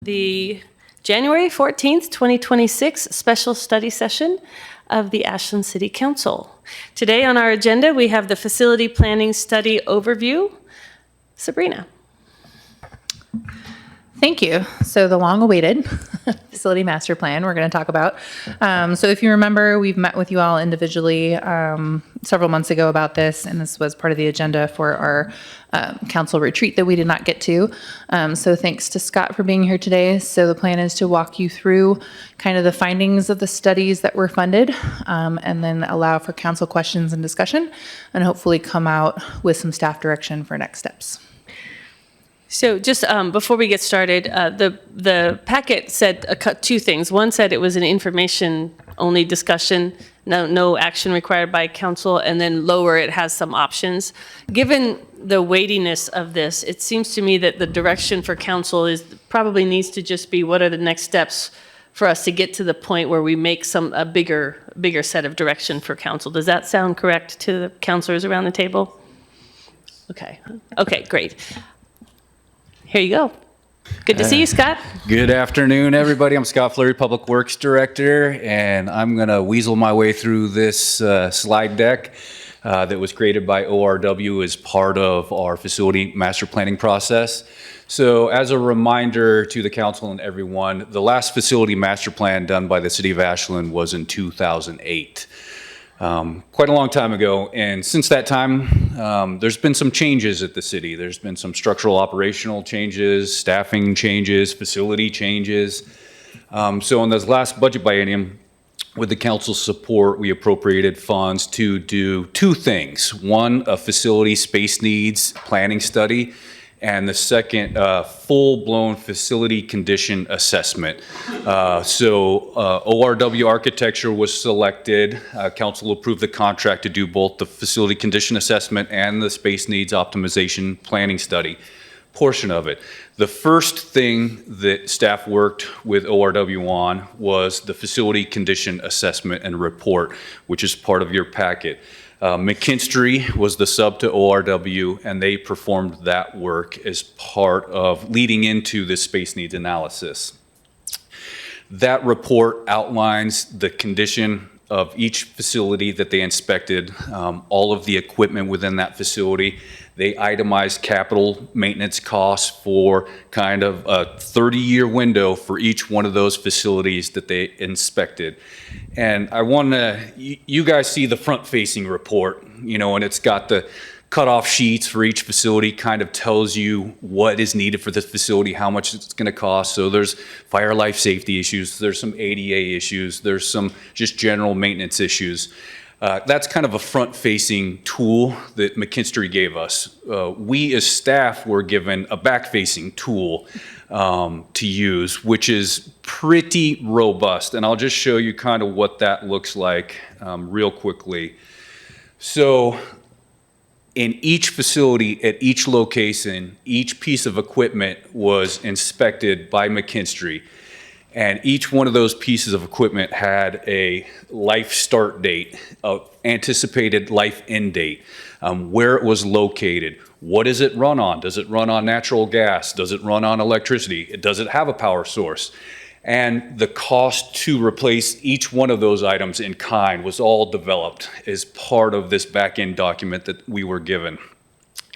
the January 14th, 2026 special study session of the Ashland City Council. Today on our agenda, we have the facility planning study overview. Sabrina. Thank you. So the long-awaited facility master plan we're going to talk about. So if you remember, we've met with you all individually several months ago about this, and this was part of the agenda for our council retreat that we did not get to. So thanks to Scott for being here today. So the plan is to walk you through kind of the findings of the studies that were funded, and then allow for council questions and discussion, and hopefully come out with some staff direction for next steps. So just before we get started, the packet said two things. One said it was an information-only discussion, no action required by council, and then lower it has some options. Given the weightiness of this, it seems to me that the direction for council is probably needs to just be what are the next steps for us to get to the point where we make a bigger set of direction for council. Does that sound correct to the councilors around the table? Okay, great. Here you go. Good to see you, Scott. Good afternoon, everybody. I'm Scott Fleury, Public Works Director, and I'm going to weasel my way through this slide deck that was created by ORW as part of our facility master planning process. So as a reminder to the council and everyone, the last facility master plan done by the City of Ashland was in 2008. Quite a long time ago, and since that time, there's been some changes at the city. There's been some structural operational changes, staffing changes, facility changes. So in this last budget biennium, with the council's support, we appropriated funds to do two things. One, a facility space needs planning study, and the second, full-blown facility condition assessment. ORW architecture was selected. Council approved the contract to do both the facility condition assessment and the space needs optimization planning study portion of it. The first thing that staff worked with ORW on was the facility condition assessment and report, which is part of your packet. McKinstry was the sub to ORW, and they performed that work as part of leading into this space needs analysis. That report outlines the condition of each facility that they inspected, all of the equipment within that facility. They itemized capital maintenance costs for kind of a 30-year window for each one of those facilities that they inspected. And I want to, you guys see the front-facing report, and it's got the cutoff sheets for each facility, kind of tells you what is needed for this facility, how much it's going to cost. So there's fire life safety issues, there's some ADA issues, there's some just general maintenance issues. That's kind of a front-facing tool that McKinstry gave us. We as staff were given a back-facing tool to use, which is pretty robust. And I'll just show you kind of what that looks like real quickly. So in each facility, at each location, each piece of equipment was inspected by McKinstry. And each one of those pieces of equipment had a life start date, anticipated life end date, where it was located, what does it run on? Does it run on natural gas? Does it run on electricity? Does it have a power source? And the cost to replace each one of those items in kind was all developed as part of this back-end document that we were given.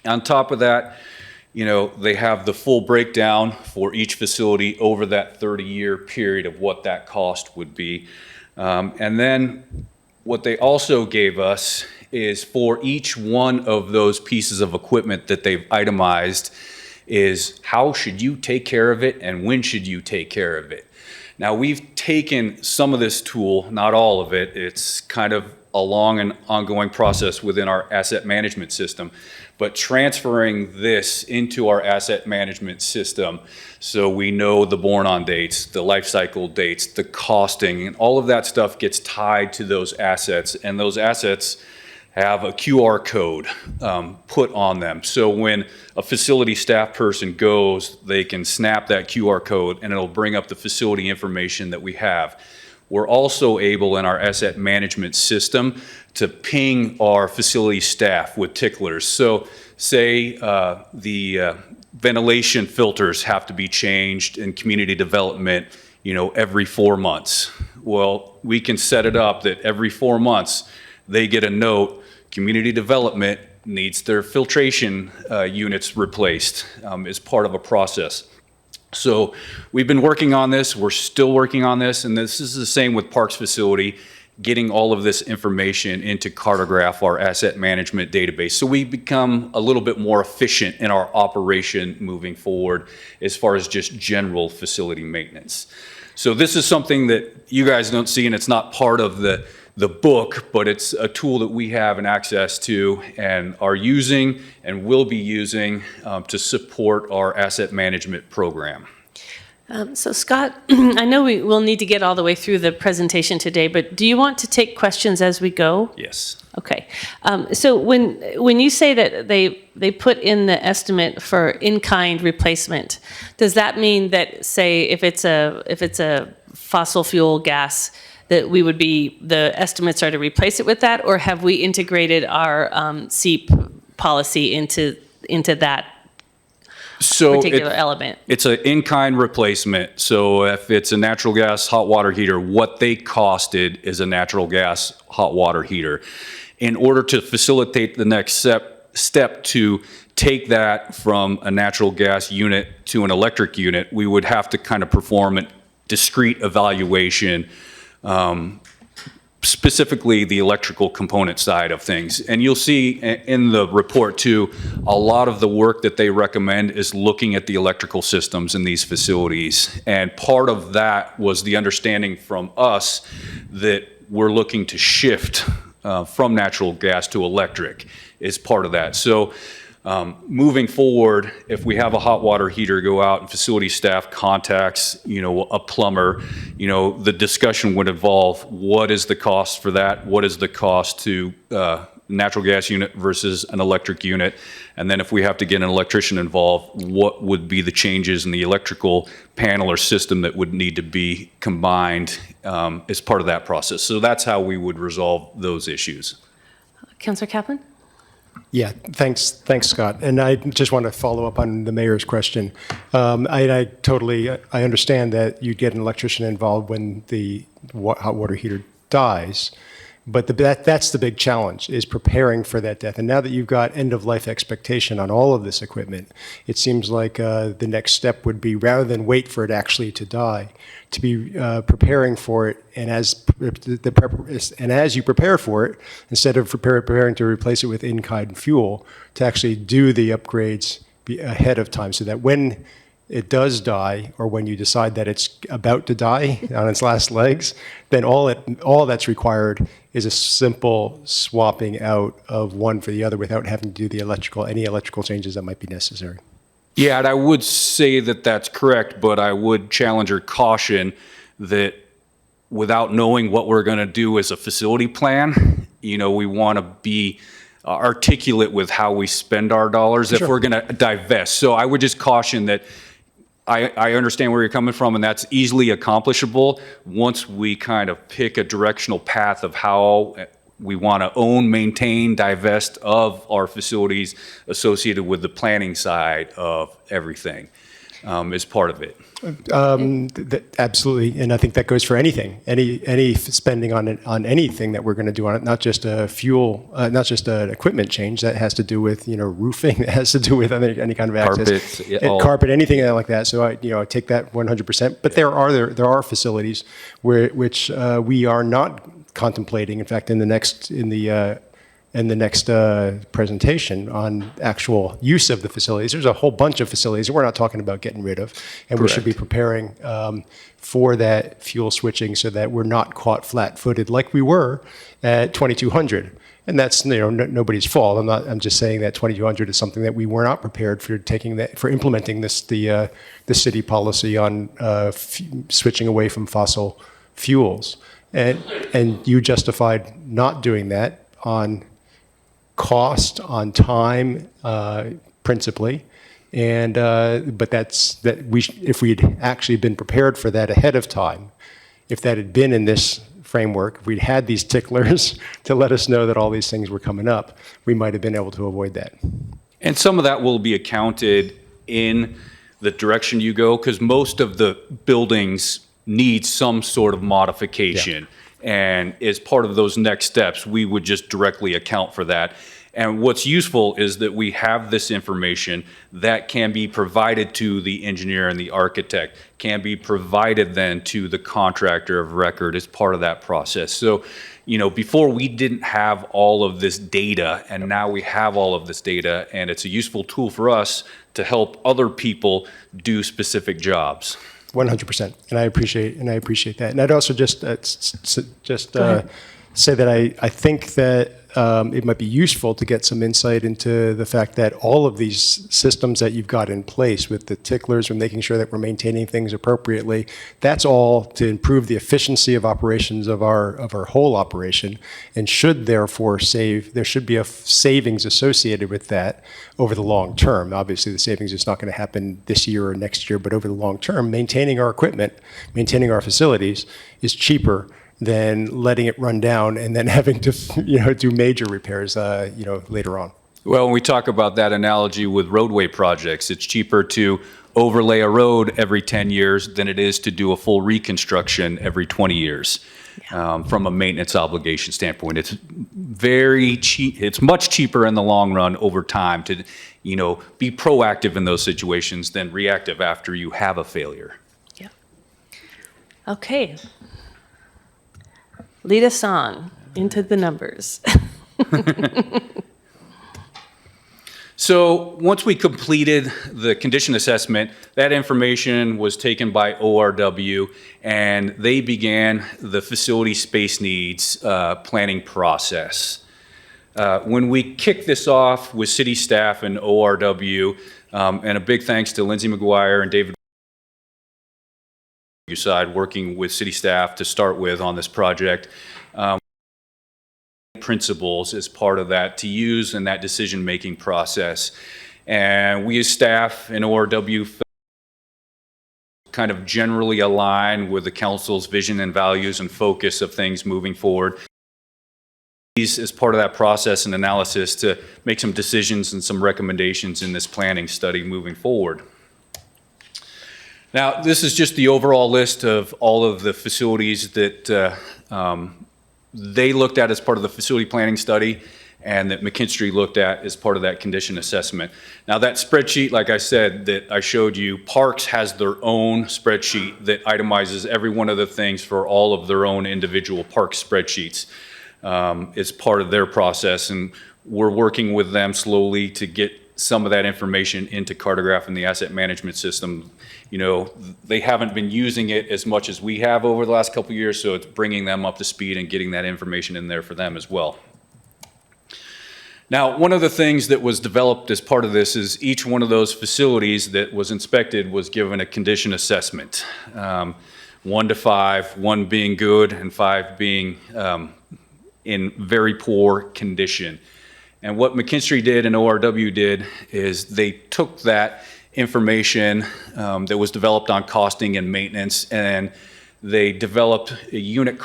On top of that, they have the full breakdown for each facility over that 30-year period of what that cost would be. And then what they also gave us is for each one of those pieces of equipment that they've itemized is how should you take care of it and when should you take care of it. Now we've taken some of this tool, not all of it. It's kind of a long and ongoing process within our asset management system, but transferring this into our asset management system so we know the born-on dates, the life cycle dates, the costing, and all of that stuff gets tied to those assets, and those assets have a QR code put on them. So when a facility staff person goes, they can snap that QR code and it'll bring up the facility information that we have. We're also able in our asset management system to ping our facility staff with ticklers. So say the ventilation filters have to be changed in community development, every 4 months. Well, we can set it up that every 4 months they get a note, community development needs their filtration units replaced as part of a process. So we've been working on this, we're still working on this, and this is the same with Parks Facility, getting all of this information into Cartograph, our asset management database. So we become a little bit more efficient in our operation moving forward as far as just general facility maintenance. So this is something that you guys don't see, and it's not part of the book, but it's a tool that we have an access to and are using and will be using to support our asset management program. So Scott, I know we will need to get all the way through the presentation today, but do you want to take questions as we go? Yes. Okay. So when you say that they put in the estimate for in-kind replacement, does that mean that, say, if it's a fossil fuel gas, that the estimates are to replace it with that, or have we integrated our SEEP policy into that particular element? It's an in-kind replacement. So if it's a natural gas hot water heater, what they costed is a natural gas hot water heater. In order to facilitate the next step to take that from a natural gas unit to an electric unit, we would have to kind of perform a discrete evaluation, specifically the electrical component side of things. And you'll see in the report too, a lot of the work that they recommend is looking at the electrical systems in these facilities. And part of that was the understanding from us that we're looking to shift from natural gas to electric is part of that. So moving forward, if we have a hot water heater go out and facility staff contacts, a plumber, the discussion would involve what is the cost for that? What is the cost to natural gas unit versus an electric unit? And then if we have to get an electrician involved, what would be the changes in the electrical panel or system that would need to be combined as part of that process? So that's how we would resolve those issues. Councilor Kaplan? Yeah, thanks, Scott. And I just want to follow up on the mayor's question. I understand that you'd get an electrician involved when the hot water heater dies, but that's the big challenge, is preparing for that death. And now that you've got end-of-life expectation on all of this equipment, it seems like the next step would be, rather than wait for it actually to die, to be preparing for it, and as you prepare for it, instead of preparing to replace it with in-kind fuel, to actually do the upgrades ahead of time, so that when it does die, or when you decide that it's about to die on its last legs, then all that's required is a simple swapping out of one for the other without having to do any electrical changes that might be necessary. Yeah, and I would say that that's correct, but I would challenge or caution that without knowing what we're going to do as a facility plan, we want to be articulate with how we spend our dollars if we're going to divest. So I would just caution that I understand where you're coming from, and that's easily accomplishable once we kind of pick a directional path of how we want to own, maintain, divest of our facilities associated with the planning side of everything is part of it. Absolutely, and I think that goes for anything, any spending on anything that we're going to do on it, not just a fuel, not just an equipment change. That has to do with roofing, that has to do with any kind of access, carpet, anything like that. So I take that 100%. But there are facilities which we are not contemplating. In fact, in the next presentation on actual use of the facilities, there's a whole bunch of facilities that we're not talking about getting rid of, and we should be preparing for that fuel switching so that we're not caught flat-footed like we were at 2200. And that's nobody's fault. I'm just saying that 2200 is something that we were not prepared for implementing the city policy on switching away from fossil fuels, and you justified not doing that on cost, on time, principally, and but if we'd actually been prepared for that ahead of time, if that had been in this framework, if we'd had these ticklers to let us know that all these things were coming up, we might have been able to avoid that. And some of that will be accounted in the direction you go, because most of the buildings need some sort of modification. And as part of those next steps, we would just directly account for that. And what's useful is that we have this information that can be provided to the engineer and the architect, can be provided then to the contractor of record as part of that process. So, before we didn't have all of this data, and now we have all of this data, and it's a useful tool for us to help other people do specific jobs. 100%, and I appreciate that. And I'd also just say that I think that it might be useful to get some insight into the fact that all of these systems that you've got in place with the ticklers and making sure that we're maintaining things appropriately, that's all to improve the efficiency of operations of our whole operation, and should therefore there should be a savings associated with that over the long term. Obviously, the savings is not going to happen this year or next year, but over the long term, maintaining our equipment, maintaining our facilities is cheaper than letting it run down and then having to, do major repairs, later on. Well, when we talk about that analogy with roadway projects, it's cheaper to overlay a road every 10 years than it is to do a full reconstruction every 20 years. From a maintenance obligation standpoint, it's very cheap. It's much cheaper in the long run over time to, be proactive in those situations than reactive after you have a failure. Yeah. Okay. Lead us on into the numbers. So once we completed the condition assessment, that information was taken by ORW, and they began the facility space needs planning process. When we kicked this off with city staff and ORW, and a big thanks to Lindsay McGuire and David side working with city staff to start with on this project, principles as part of that to use in that decision-making process. And we as staff and ORW kind of generally align with the council's vision and values and focus of things moving forward. As part of that process and analysis to make some decisions and some recommendations in this planning study moving forward. Now, this is just the overall list of all of the facilities that they looked at as part of the facility planning study and that McKinstry looked at as part of that condition assessment. Now, that spreadsheet, like I said, that I showed you, Parks has their own spreadsheet that itemizes every one of the things for all of their own individual park spreadsheets. It's part of their process, and we're working with them slowly to get some of that information into Cartograph and the asset management system. They haven't been using it as much as we have over the last couple of years, so it's bringing them up to speed and getting that information in there for them as well. Now, one of the things that was developed as part of this is each one of those facilities that was inspected was given a condition assessment. 1 to 5, 1 being good and 5 being in very poor condition. And what McKinstry did and ORW did is they took that information that was developed on costing and maintenance, and they developed a unit.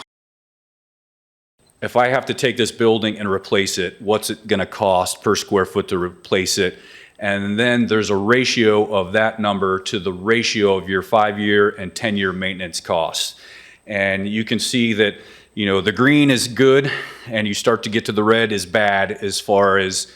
If I have to take this building and replace it, what's it going to cost per square foot to replace it? And then there's a ratio of that number to the ratio of your 5-year and 10-year maintenance costs. And you can see that the green is good, and you start to get to the red is bad as far as,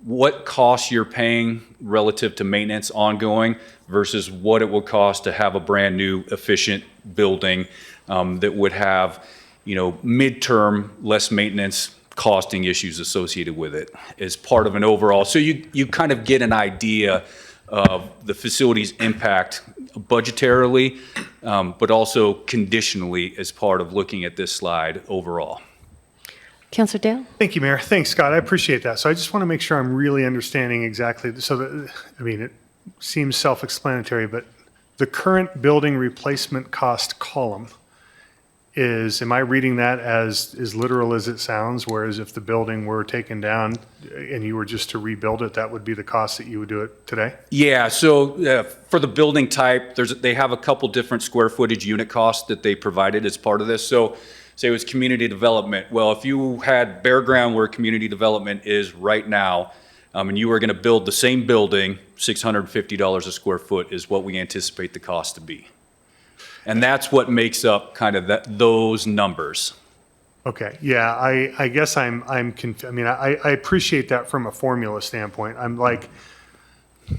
what costs you're paying relative to maintenance ongoing versus what it will cost to have a brand new efficient building that would have, midterm less maintenance costing issues associated with it as part of an overall. So you kind of get an idea of the facility's impact budgetarily, but also conditionally as part of looking at this slide overall. Councilor Dale? Thank you, Mayor. Thanks, Scott. I appreciate that. So I just want to make sure I'm really understanding exactly. So, it seems self-explanatory, but the current building replacement cost column am I reading that as literal as it sounds? Whereas if the building were taken down and you were just to rebuild it, that would be the cost that you would do it today? Yeah, so for the building type, they have a couple different square footage unit costs that they provided as part of this. So say it was community development. Well, if you had bare ground where community development is right now, and you were going to build the same building, $650 a square foot is what we anticipate the cost to be. And that's what makes up kind of those numbers. Okay, yeah, I guess I mean, I appreciate that from a formula standpoint. I'm like,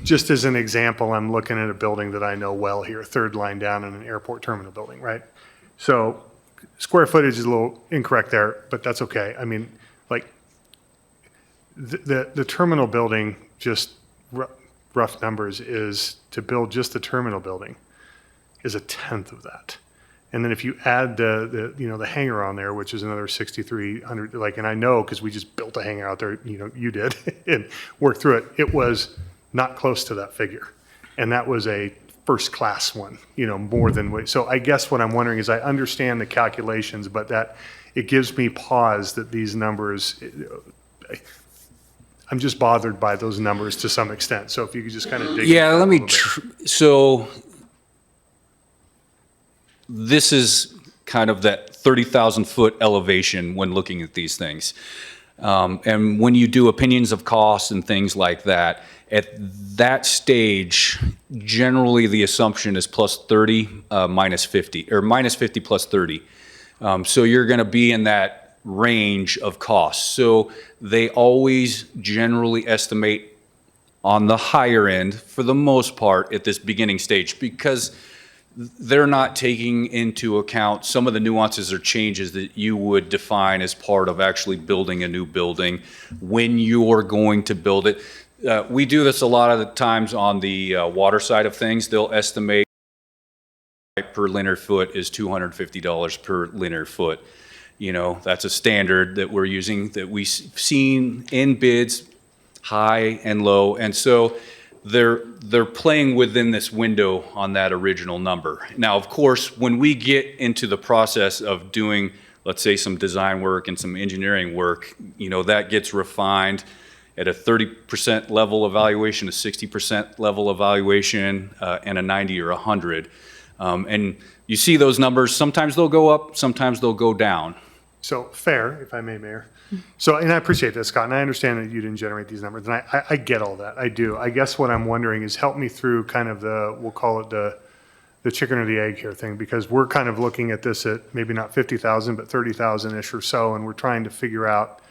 just as an example, I'm looking at a building that I know well here, third line down in an airport terminal building, right? So square footage is a little incorrect there, but that's okay. I mean, like, the terminal building, just rough numbers, is to build just the terminal building is a tenth of that. And then if you add the hangar on there, which is another 6,300, like, and I know because we just built a hangar out there, you did, and worked through it, it was not close to that figure. And that was a first class one, more than what, so I guess what I'm wondering is I understand the calculations, but that it gives me pause that these numbers, I'm just bothered by those numbers to some extent. So if you could just kind of dig. Yeah, into that let me, a little bit. so this is kind of that 30,000 foot elevation when looking at these things. And when you do opinions of cost and things like that, at that stage, generally the assumption is plus 30, minus 50, or minus 50 plus 30. So you're going to be in that range of costs. So they always generally estimate on the higher end, for the most part, at this beginning stage, because they're not taking into account some of the nuances or changes that you would define as part of actually building a new building when you're going to build it. We do this a lot of the times on the water side of things. They'll estimate per linear foot is $250 per linear foot. That's a standard that we're using, that we've seen in bids, high and low. And so they're playing within this window on that original number. Now, of course, when we get into the process of doing, let's say, some design work and some engineering work, that gets refined at a 30% level evaluation, a 60% level evaluation, and a 90 or 100. And you see those numbers, sometimes they'll go up, sometimes they'll go down. So fair, if I may, Mayor. So, and I appreciate that, Scott, and I understand that you didn't generate these numbers, and I get all that, I do. I guess what I'm wondering is help me through kind of we'll call it the chicken or the egg here thing, because we're kind of looking at this at maybe not 50,000, but 30,000-ish or so, and we're trying to figure out,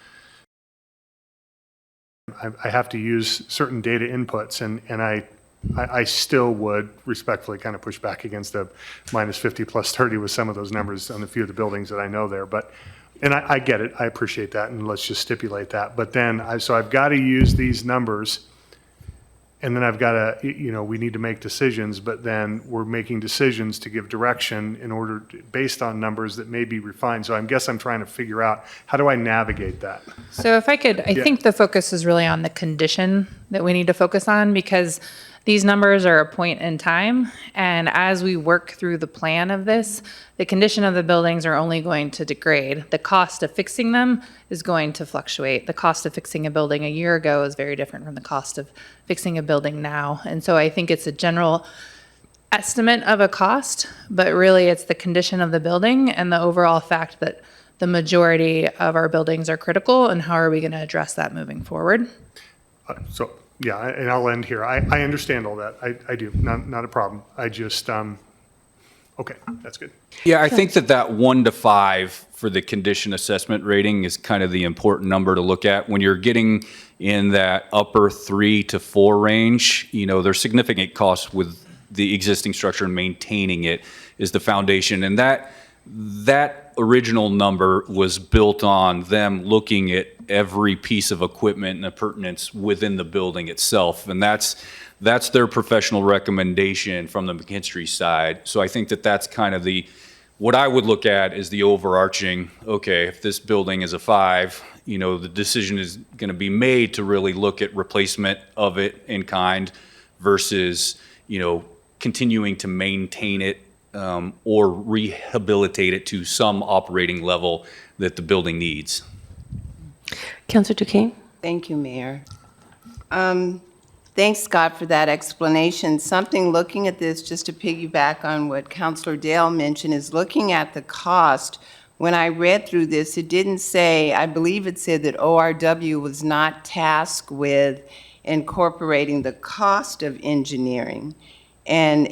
I have to use certain data inputs, and I still would respectfully kind of push back against the minus 50 plus 30 with some of those numbers on a few of the buildings that I know there, but. And I get it, I appreciate that, and let's just stipulate that. But then, so I've got to use these numbers, and then I've got to, we need to make decisions, but then we're making decisions to give direction in order, based on numbers that may be refined. So I guess I'm trying to figure out, how do I navigate that? So if I could, I think the focus is really on the condition that we need to focus on, because these numbers are a point in time. And as we work through the plan of this, the condition of the buildings are only going to degrade. The cost of fixing them is going to fluctuate. The cost of fixing a building a year ago is very different from the cost of fixing a building now. And so I think it's a general estimate of a cost, but really it's the condition of the building and the overall fact that the majority of our buildings are critical, and how are we going to address that moving forward? So, yeah, and I'll end here. I understand all that. I do, not a problem. I just, okay, that's good. Yeah, I think that 1 to 5 for the condition assessment rating is kind of the important number to look at. When you're getting in that upper 3 to 4 range, there's significant costs with the existing structure, and maintaining it is the foundation. And that original number was built on them looking at every piece of equipment and appurtenance within the building itself. And that's their professional recommendation from the McKinstry side. So I think that's kind of what I would look at is the overarching, okay, if this building is a 5, the decision is going to be made to really look at replacement of it in kind versus, continuing to maintain it or rehabilitate it to some operating level that the building needs. Councilor Duquesne? Thank you, Mayor. Thanks, Scott, for that explanation. Something looking at this, just to piggyback on what Councilor Dale mentioned, is looking at the cost when I read through this, it didn't say, I believe it said that ORW was not tasked with incorporating the cost of engineering and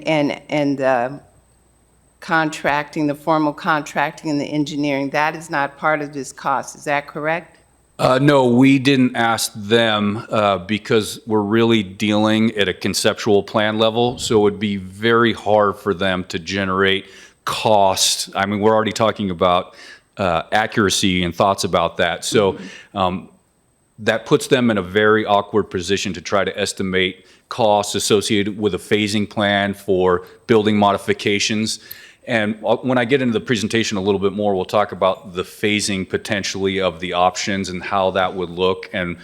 contracting, the formal contracting and the engineering. That is not part of this cost. Is that correct? No, we didn't ask them because we're really dealing at a conceptual plan level, so it would be very hard for them to generate costs. I mean, we're already talking about accuracy and thoughts about that. So that puts them in a very awkward position to try to estimate costs associated with a phasing plan for building modifications. And when I get into the presentation a little bit more, we'll talk about the phasing potentially of the options and how that would look. And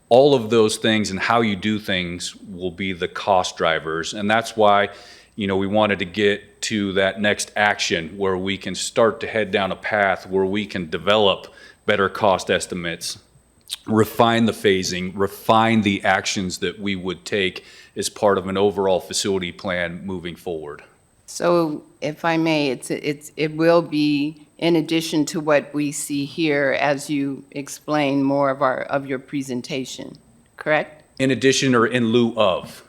all of those things and how you do things will be the cost drivers. And that's why, we wanted to get to that next action where we can start to head down a path where we can develop better cost estimates, refine the phasing, refine the actions that we would take as part of an overall facility plan moving forward. So if I may, it will be in addition to what we see here as you explain more of your presentation, correct? In addition or in lieu of?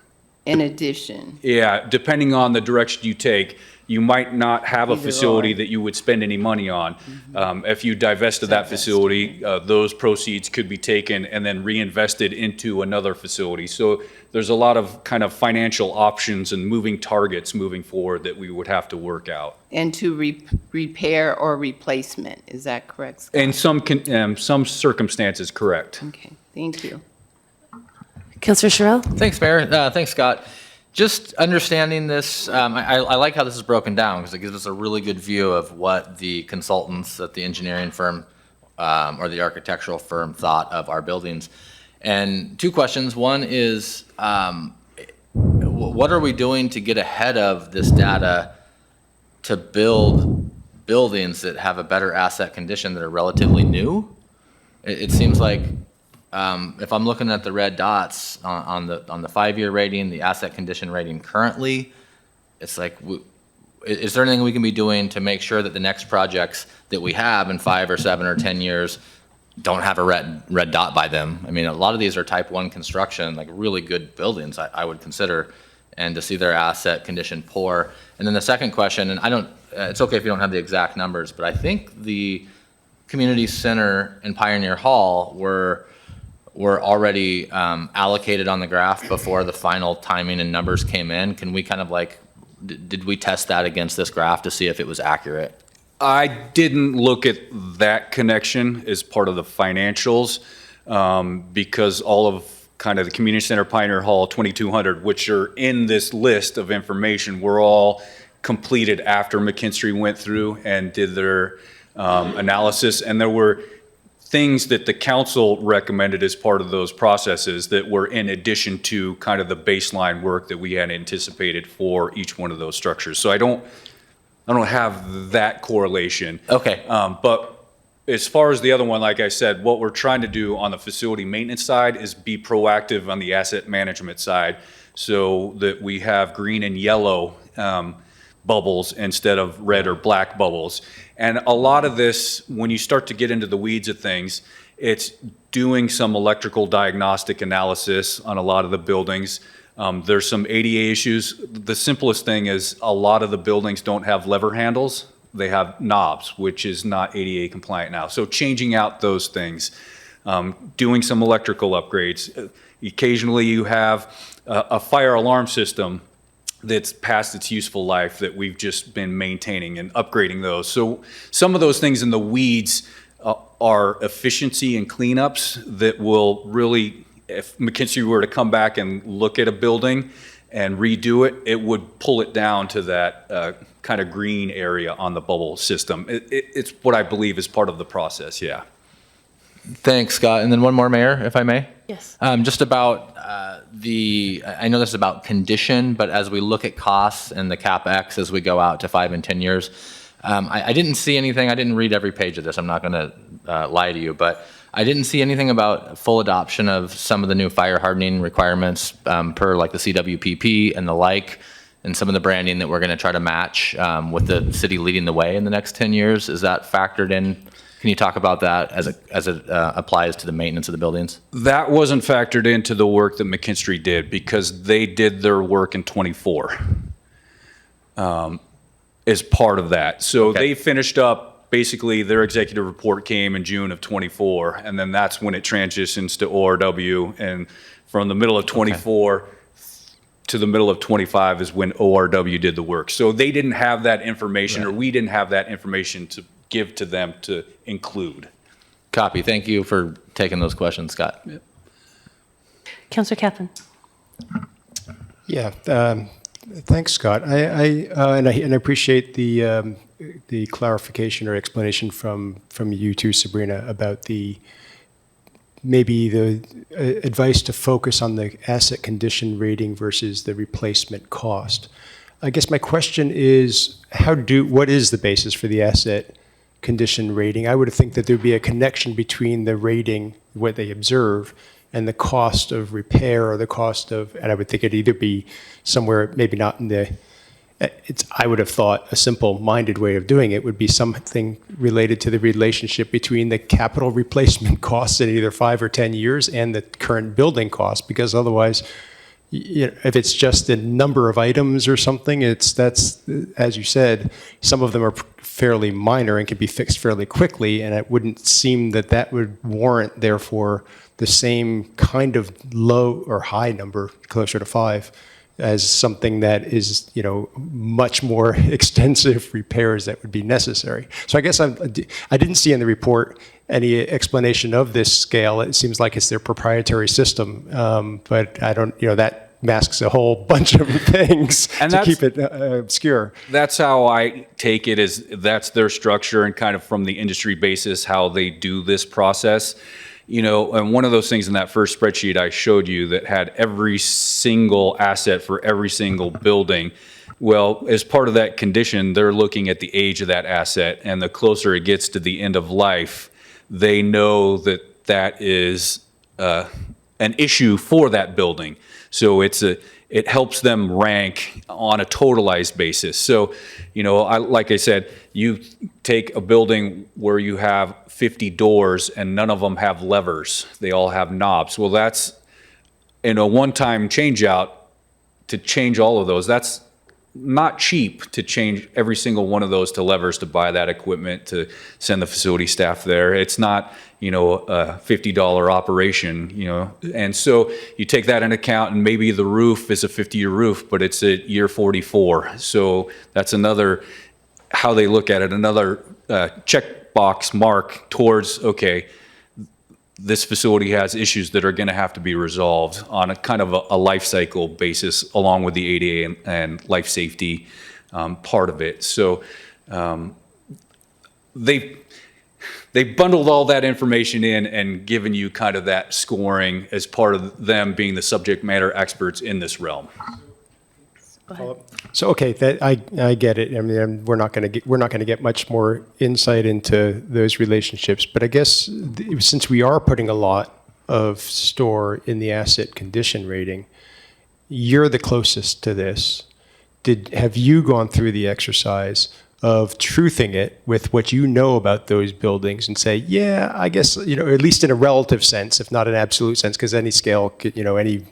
In addition. Yeah, depending on the direction you take, you might not have a Either facility or. that you would spend any money on. If you divest of that facility, those proceeds could be taken and then reinvested into another facility. So there's a lot of kind of financial options and moving targets moving forward that we would have to work out. And to repair or replacement, is that correct, Scott? In some circumstances, correct. Okay, thank you. Councilor Sherrill? Thanks, Mayor. Thanks, Scott. Just understanding this, I like how this is broken down because it gives us a really good view of what the consultants at the engineering firm or the architectural firm thought of our buildings. And two questions. One is, what are we doing to get ahead of this data to build buildings that have a better asset condition that are relatively new? It seems like if I'm looking at the red dots on the 5-year rating, the asset condition rating currently, it's like, is there anything we can be doing to make sure that the next projects that we have in 5 or 7 or 10 years don't have a red dot by them? I mean, a lot of these are type 1 construction, like really good buildings, I would consider, and to see their asset condition poor. And then the second question, and it's okay if you don't have the exact numbers, but I think the community center and Pioneer Hall were already allocated on the graph before the final timing and numbers came in. Can we kind of did we test that against this graph to see if it was accurate? I didn't look at that connection as part of the financials because all of kind of the community center, Pioneer Hall, 2200, which are in this list of information, were all completed after McKinstry went through and did their analysis. And there were things that the council recommended as part of those processes that were in addition to kind of the baseline work that we had anticipated for each one of those structures. So I don't have that correlation. Okay. But as far as the other one, like I said, what we're trying to do on the facility maintenance side is be proactive on the asset management side so that we have green and yellow bubbles instead of red or black bubbles. And a lot of this, when you start to get into the weeds of things, it's doing some electrical diagnostic analysis on a lot of the buildings. There's some ADA issues. The simplest thing is a lot of the buildings don't have lever handles. They have knobs, which is not ADA compliant now. So changing out those things, doing some electrical upgrades. Occasionally you have a fire alarm system that's past its useful life that we've just been maintaining and upgrading those. So some of those things in the weeds are efficiency and cleanups that will really, if McKinsey were to come back and look at a building and redo it, it would pull it down to that kind of green area on the bubble system. It's what I believe is part of the process, yeah. Thanks, Scott. And then one more, Mayor, if I may. Yes. Just about I know this is about condition, but as we look at costs and the CapEx as we go out to 5 and 10 years, I didn't see anything. I didn't read every page of this. I'm not going to lie to you, but I didn't see anything about full adoption of some of the new fire hardening requirements per like the CWPP and the like. and some of the branding that we're going to try to match with the city leading the way in the next 10 years. Is that factored in? Can you talk about that as it applies to the maintenance of the buildings? That wasn't factored into the work that McKinstry did because they did their work in '24 as part of that. So Okay. they finished up, basically their executive report came in June of '24, and then that's when it transitions to ORW. And from the middle of '24 to the middle of '25 is when ORW did the work. So they didn't have that information, or we didn't have that information to give to them to include. Copy. Thank you for taking those questions, Scott. Councillor Kaplan. Yeah, thanks, Scott. And I appreciate the clarification or explanation from you too, Sabrina, about maybe the advice to focus on the asset condition rating versus the replacement cost. I guess my question is, what is the basis for the asset condition rating? I would think that there'd be a connection between the rating, what they observe, and the cost of repair or the cost of, and I would think it'd either be somewhere, maybe not in the, I would have thought a simple-minded way of doing it would be something related to the relationship between the capital replacement costs in either 5 or 10 years and the current building cost, because otherwise, if it's just the number of items or something, that's, as you said, some of them are fairly minor and can be fixed fairly quickly, and it wouldn't seem that would warrant, therefore, the same kind of low or high number, closer to 5, as something that is, much more extensive repairs that would be necessary. So I guess I didn't see in the report any explanation of this scale. It seems like it's their proprietary system, but I don't, that masks a whole bunch of things And to keep it obscure. That's how I take it, is that's their structure and kind of from the industry basis how they do this process. And one of those things in that first spreadsheet I showed you that had every single asset for every single building. Well, as part of that condition, they're looking at the age of that asset, and the closer it gets to the end of life, they know that that is an issue for that building. So it helps them rank on a totalized basis. So, like I said, you take a building where you have 50 doors and none of them have levers. They all have knobs. Well, that's in a one-time change out to change all of those. That's not cheap to change every single one of those to levers, to buy that equipment, to send the facility staff there. It's not, a $50 operation, and so you take that into account, and maybe the roof is a 50-year roof, but it's at year 44. So that's another, how they look at it, another checkbox mark towards, okay, this facility has issues that are going to have to be resolved on a kind of a life cycle basis, along with the ADA and life safety part of it. So they've bundled all that information in and given you kind of that scoring as part of them being the subject matter experts in this realm. So okay, I get it. I mean, we're not going to get much more insight into those relationships. But I guess since we are putting a lot of store in the asset condition rating, you're the closest to this. Have you gone through the exercise of truthing it with what you know about those buildings and say, yeah, I guess, at least in a relative sense, if not an absolute sense, because any scale could, any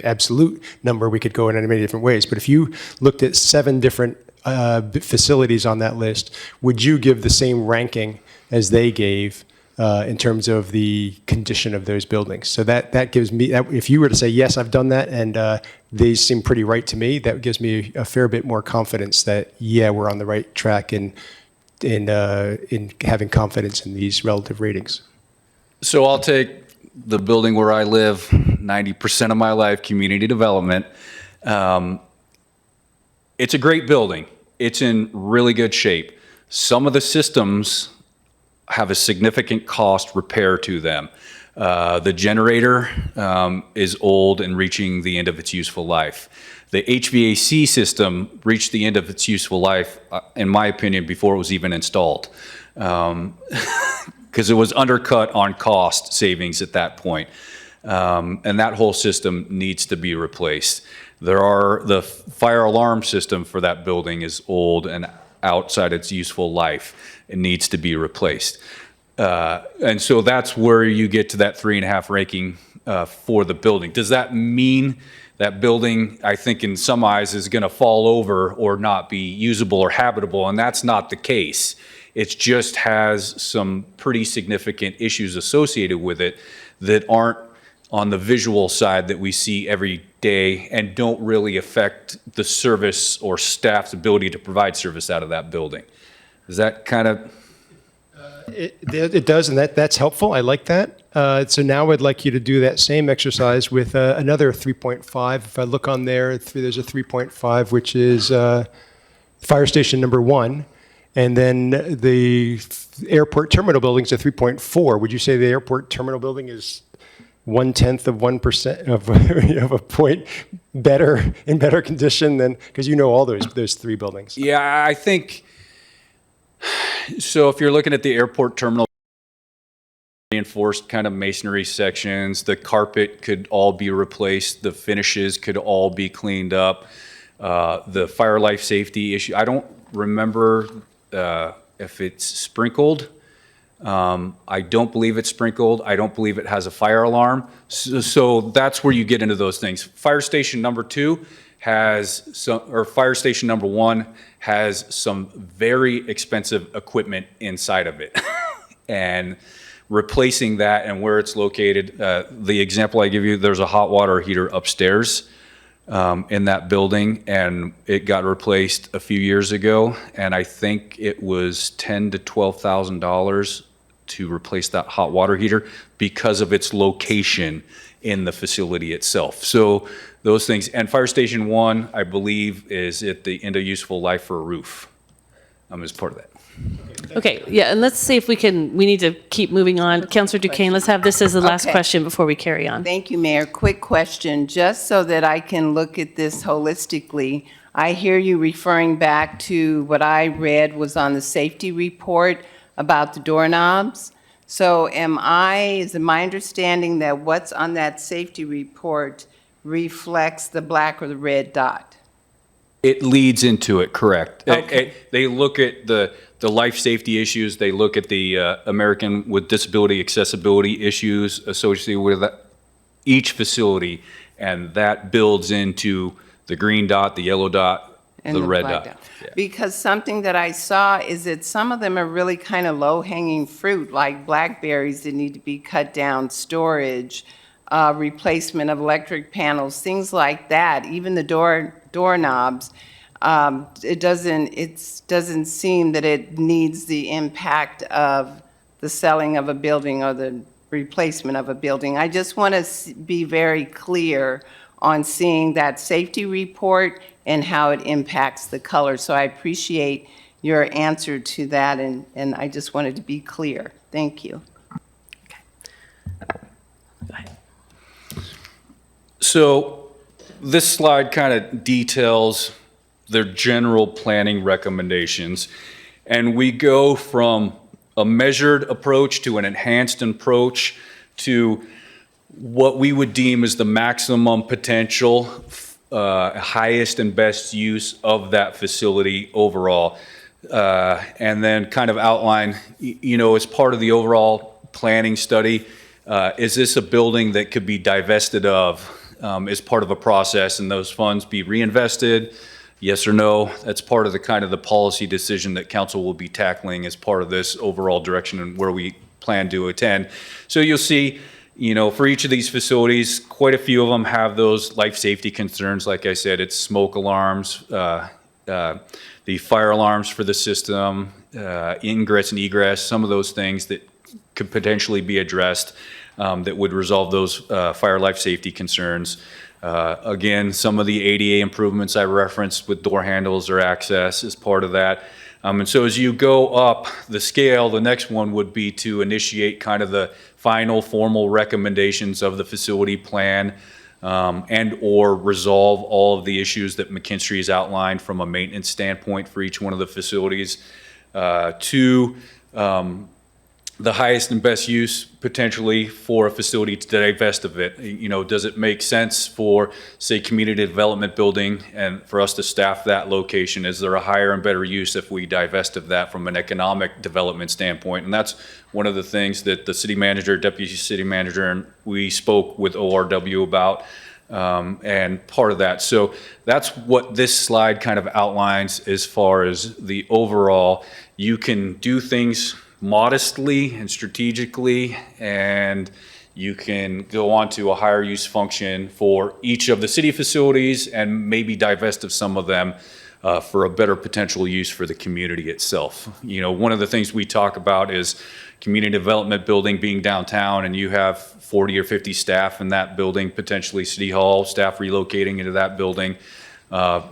absolute number, we could go in many different ways. But if you looked at 7 different facilities on that list, would you give the same ranking as they gave in terms of the condition of those buildings? So that gives me, if you were to say, yes, I've done that, and these seem pretty right to me, that gives me a fair bit more confidence that, yeah, we're on the right track in having confidence in these relative ratings. So I'll take the building where I live 90% of my life, community development. It's a great building. It's in really good shape. Some of the systems have a significant cost repair to them. The generator is old and reaching the end of its useful life. The HVAC system reached the end of its useful life, in my opinion, before it was even installed, because it was undercut on cost savings at that point. And that whole system needs to be replaced. The fire alarm system for that building is old and outside its useful life. It needs to be replaced. And so that's where you get to that 3.5 ranking for the building. Does that mean that building, I think in some eyes, is going to fall over or not be usable or habitable? And that's not the case. It just has some pretty significant issues associated with it that aren't on the visual side that we see every day and don't really affect the service or staff's ability to provide service out of that building. Is that kind of... It does, and that's helpful. I like that. So now I'd like you to do that same exercise with another 3.5. If I look on there, there's a 3.5, which is fire station number 1. And then the airport terminal building's a 3.4. Would you say the airport terminal building is 0.1% of a point better, in better condition than, because you know all those 3 buildings? Yeah, I think... So if you're looking at the airport terminal, reinforced kind of masonry sections, the carpet could all be replaced, the finishes could all be cleaned up. The fire life safety issue, I don't remember if it's sprinkled. I don't believe it's sprinkled. I don't believe it has a fire alarm. So that's where you get into those things. Fire station number 2 has some, or fire station number 1 has some very expensive equipment inside of it. And replacing that and where it's located, the example I give you, there's a hot water heater upstairs in that building, and it got replaced a few years ago, and I think it was $10,000 to $12,000 to replace that hot water heater because of its location in the facility itself. So those things, and fire station 1, I believe, is at the end of useful life for a roof, as part of that. Okay, yeah, and let's see if we need to keep moving on. Councilor Duquesne, let's have this as the last Okay. question before we carry on. Thank you, Mayor. Quick question, just so that I can look at this holistically. I hear you referring back to what I read was on the safety report about the doorknobs. So is it my understanding that what's on that safety report reflects the black or the red dot? It leads into it, correct. Okay. They look at the life safety issues, they look at the American with Disability Accessibility issues associated with each facility, and that builds into the green dot, the yellow dot, And the red black dot. Yeah. Because something that I saw is that some of them are really kind of low-hanging fruit, like blackberries that need to be cut down, storage, replacement of electric panels, things like that, even the doorknobs. It doesn't seem that it needs the impact of the selling of a building or the replacement of a building. I just want to be very clear on seeing that safety report and how it impacts the color. So I appreciate your answer to that, and I just wanted to be clear. Thank you. So this slide kind of details their general planning recommendations, and we go from a measured approach to an enhanced approach to what we would deem as the maximum potential, highest and best use of that facility overall. And then kind of outline, as part of the overall planning study, is this a building that could be divested of as part of a process and those funds be reinvested? Yes or no? That's part of the kind of the policy decision that council will be tackling as part of this overall direction and where we plan to attend. So you'll see, for each of these facilities, quite a few of them have those life safety concerns. Like I said, it's smoke alarms, the fire alarms for the system, ingress and egress, some of those things that could potentially be addressed that would resolve those fire life safety concerns. Again, some of the ADA improvements I referenced with door handles or access is part of that. And so as you go up the scale, the next one would be to initiate kind of the final formal recommendations of the facility plan and or resolve all of the issues that McKinstry has outlined from a maintenance standpoint for each one of the facilities. To the highest and best use potentially for a facility to divest of it. You know, does it make sense for, say, community development building and for us to staff that location? Is there a higher and better use if we divest of that from an economic development standpoint? And that's one of the things that the city manager, deputy city manager, and we spoke with ORW about. And part of that. So that's what this slide kind of outlines as far as the overall. You can do things modestly and strategically, and you can go on to a higher use function for each of the city facilities and maybe divest of some of them for a better potential use for the community itself. You know, one of the things we talk about is community development building being downtown, and you have 40 or 50 staff in that building, potentially city hall staff relocating into that building,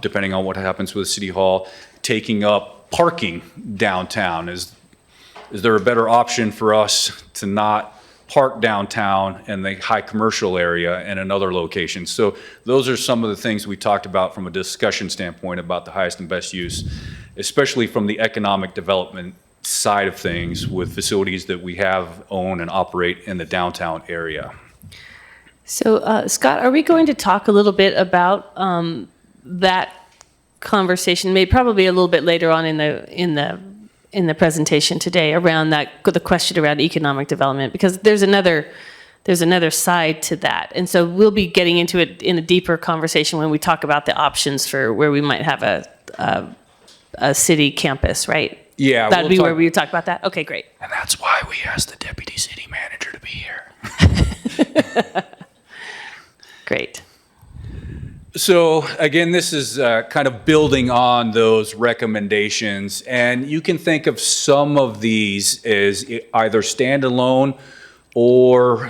depending on what happens with city hall, taking up parking downtown. Is there a better option for us to not park downtown in the high commercial area in another location? So those are some of the things we talked about from a discussion standpoint about the highest and best use, especially from the economic development side of things with facilities that we have, own, and operate in the downtown area. So, Scott, are we going to talk a little bit about that conversation, maybe probably a little bit later on in the presentation today, around that, the question around economic development, because there's another side to that, and so we'll be getting into it in a deeper conversation when we talk about the options for where we might have a city campus, right? Yeah, That'd be where we would talk about that? Okay, great. And that's why we asked the deputy city manager to be here. Great. So again, this is kind of building on those recommendations, and you can think of some of these as either standalone or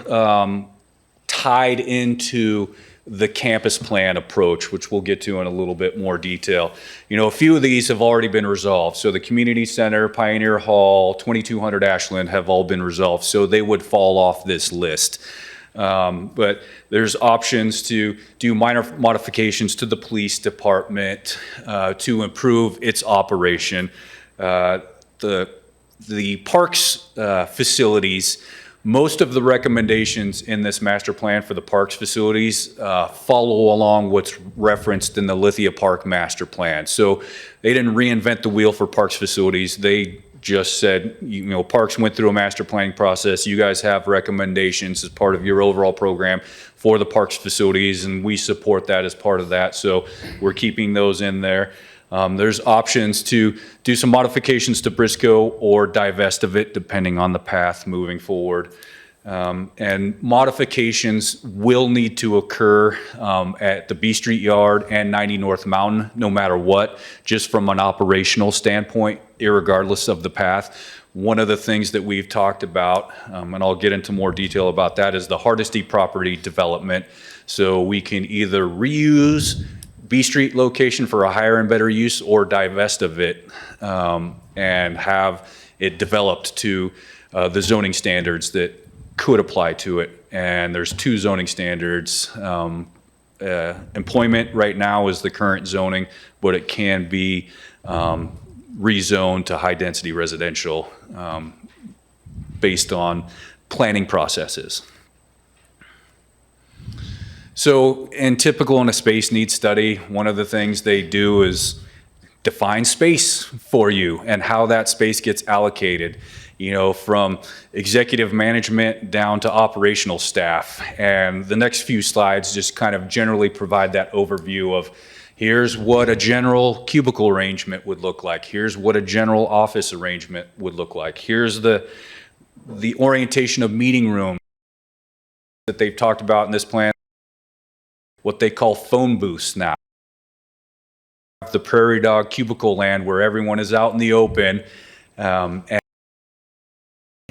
tied into the campus plan approach, which we'll get to in a little bit more detail. You know, a few of these have already been resolved. So the community center, Pioneer Hall, 2200 Ashland have all been resolved. So they would fall off this list. But there's options to do minor modifications to the police department to improve its operation. The parks facilities, most of the recommendations in this master plan for the parks facilities follow along what's referenced in the Lithia Park master plan. So they didn't reinvent the wheel for parks facilities. They just said, you know, parks went through a master planning process. You guys have recommendations as part of your overall program for the parks facilities, and we support that as part of that. So we're keeping those in there. There's options to do some modifications to Briscoe or divest of it, depending on the path moving forward. And modifications will need to occur at the B Street Yard and 90 North Mountain, no matter what, just from an operational standpoint, irregardless of the path. One of the things that we've talked about, and I'll get into more detail about that, is the Hardesty property development. So we can either reuse B Street location for a higher and better use or divest of it and have it developed to the zoning standards that could apply to it. And there's two zoning standards. Employment right now is the current zoning, but it can be rezoned to high density residential based on planning processes. So, and typical in a space needs study, one of the things they do is define space for you and how that space gets allocated, you know, from executive management down to operational staff. And the next few slides just kind of generally provide that overview of here's what a general cubicle arrangement would look like. Here's what a general office arrangement would look like. Here's the orientation of meeting room that they've talked about in this plan, what they call phone booths now. The prairie dog cubicle land where everyone is out in the open. And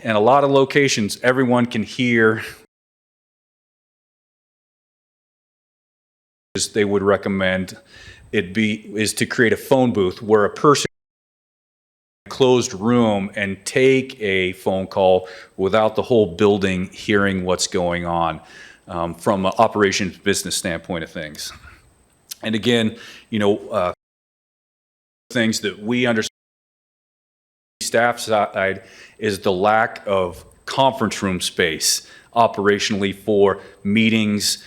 a lot of locations, everyone can hear. They would recommend is to create a phone booth where a person in a closed room and take a phone call without the whole building hearing what's going on from an operations business standpoint of things. And again, you know, things that we understand staff side is the lack of conference room space operationally for meetings,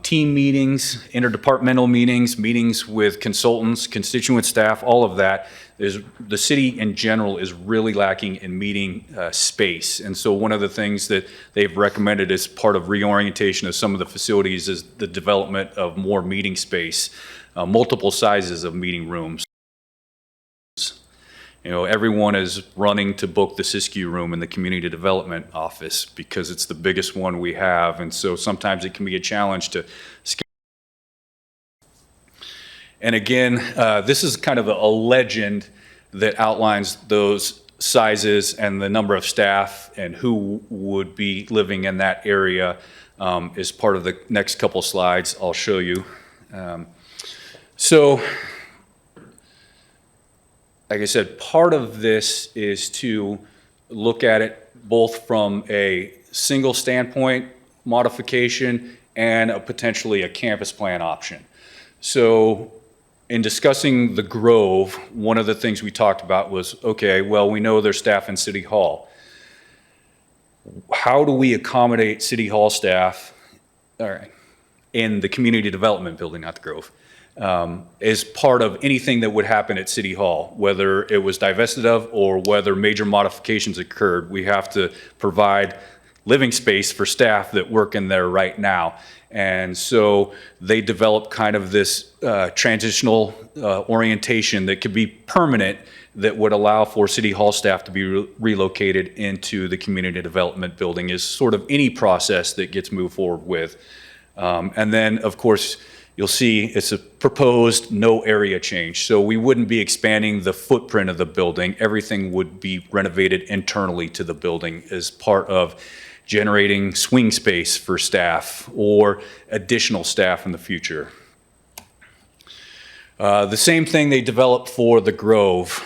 team meetings, interdepartmental meetings, meetings with consultants, constituent staff, all of that. The city in general is really lacking in meeting space. And so one of the things that they've recommended as part of reorientation of some of the facilities is the development of more meeting space, multiple sizes of meeting rooms. You know, everyone is running to book the Siskiyou room in the community development office because it's the biggest one we have. And so sometimes it can be a challenge to scale. And again, this is kind of a legend that outlines those sizes and the number of staff and who would be living in that area is part of the next couple slides I'll show you. So, like I said, part of this is to look at it both from a single standpoint modification and potentially a campus plan option. So in discussing the Grove, one of the things we talked about was, okay, well, we know there's staff in City Hall. How do we accommodate City Hall staff, all right, in the community development building, not the Grove, as part of anything that would happen at City Hall, whether it was divested of or whether major modifications occurred? We have to provide living space for staff that work in there right now. And so they developed kind of this transitional orientation that could be permanent that would allow for City Hall staff to be relocated into the community development building is sort of any process that gets moved forward with. And then, of course, you'll see it's a proposed no area change. So we wouldn't be expanding the footprint of the building. Everything would be renovated internally to the building as part of generating swing space for staff or additional staff in the future. The same thing they developed for the Grove.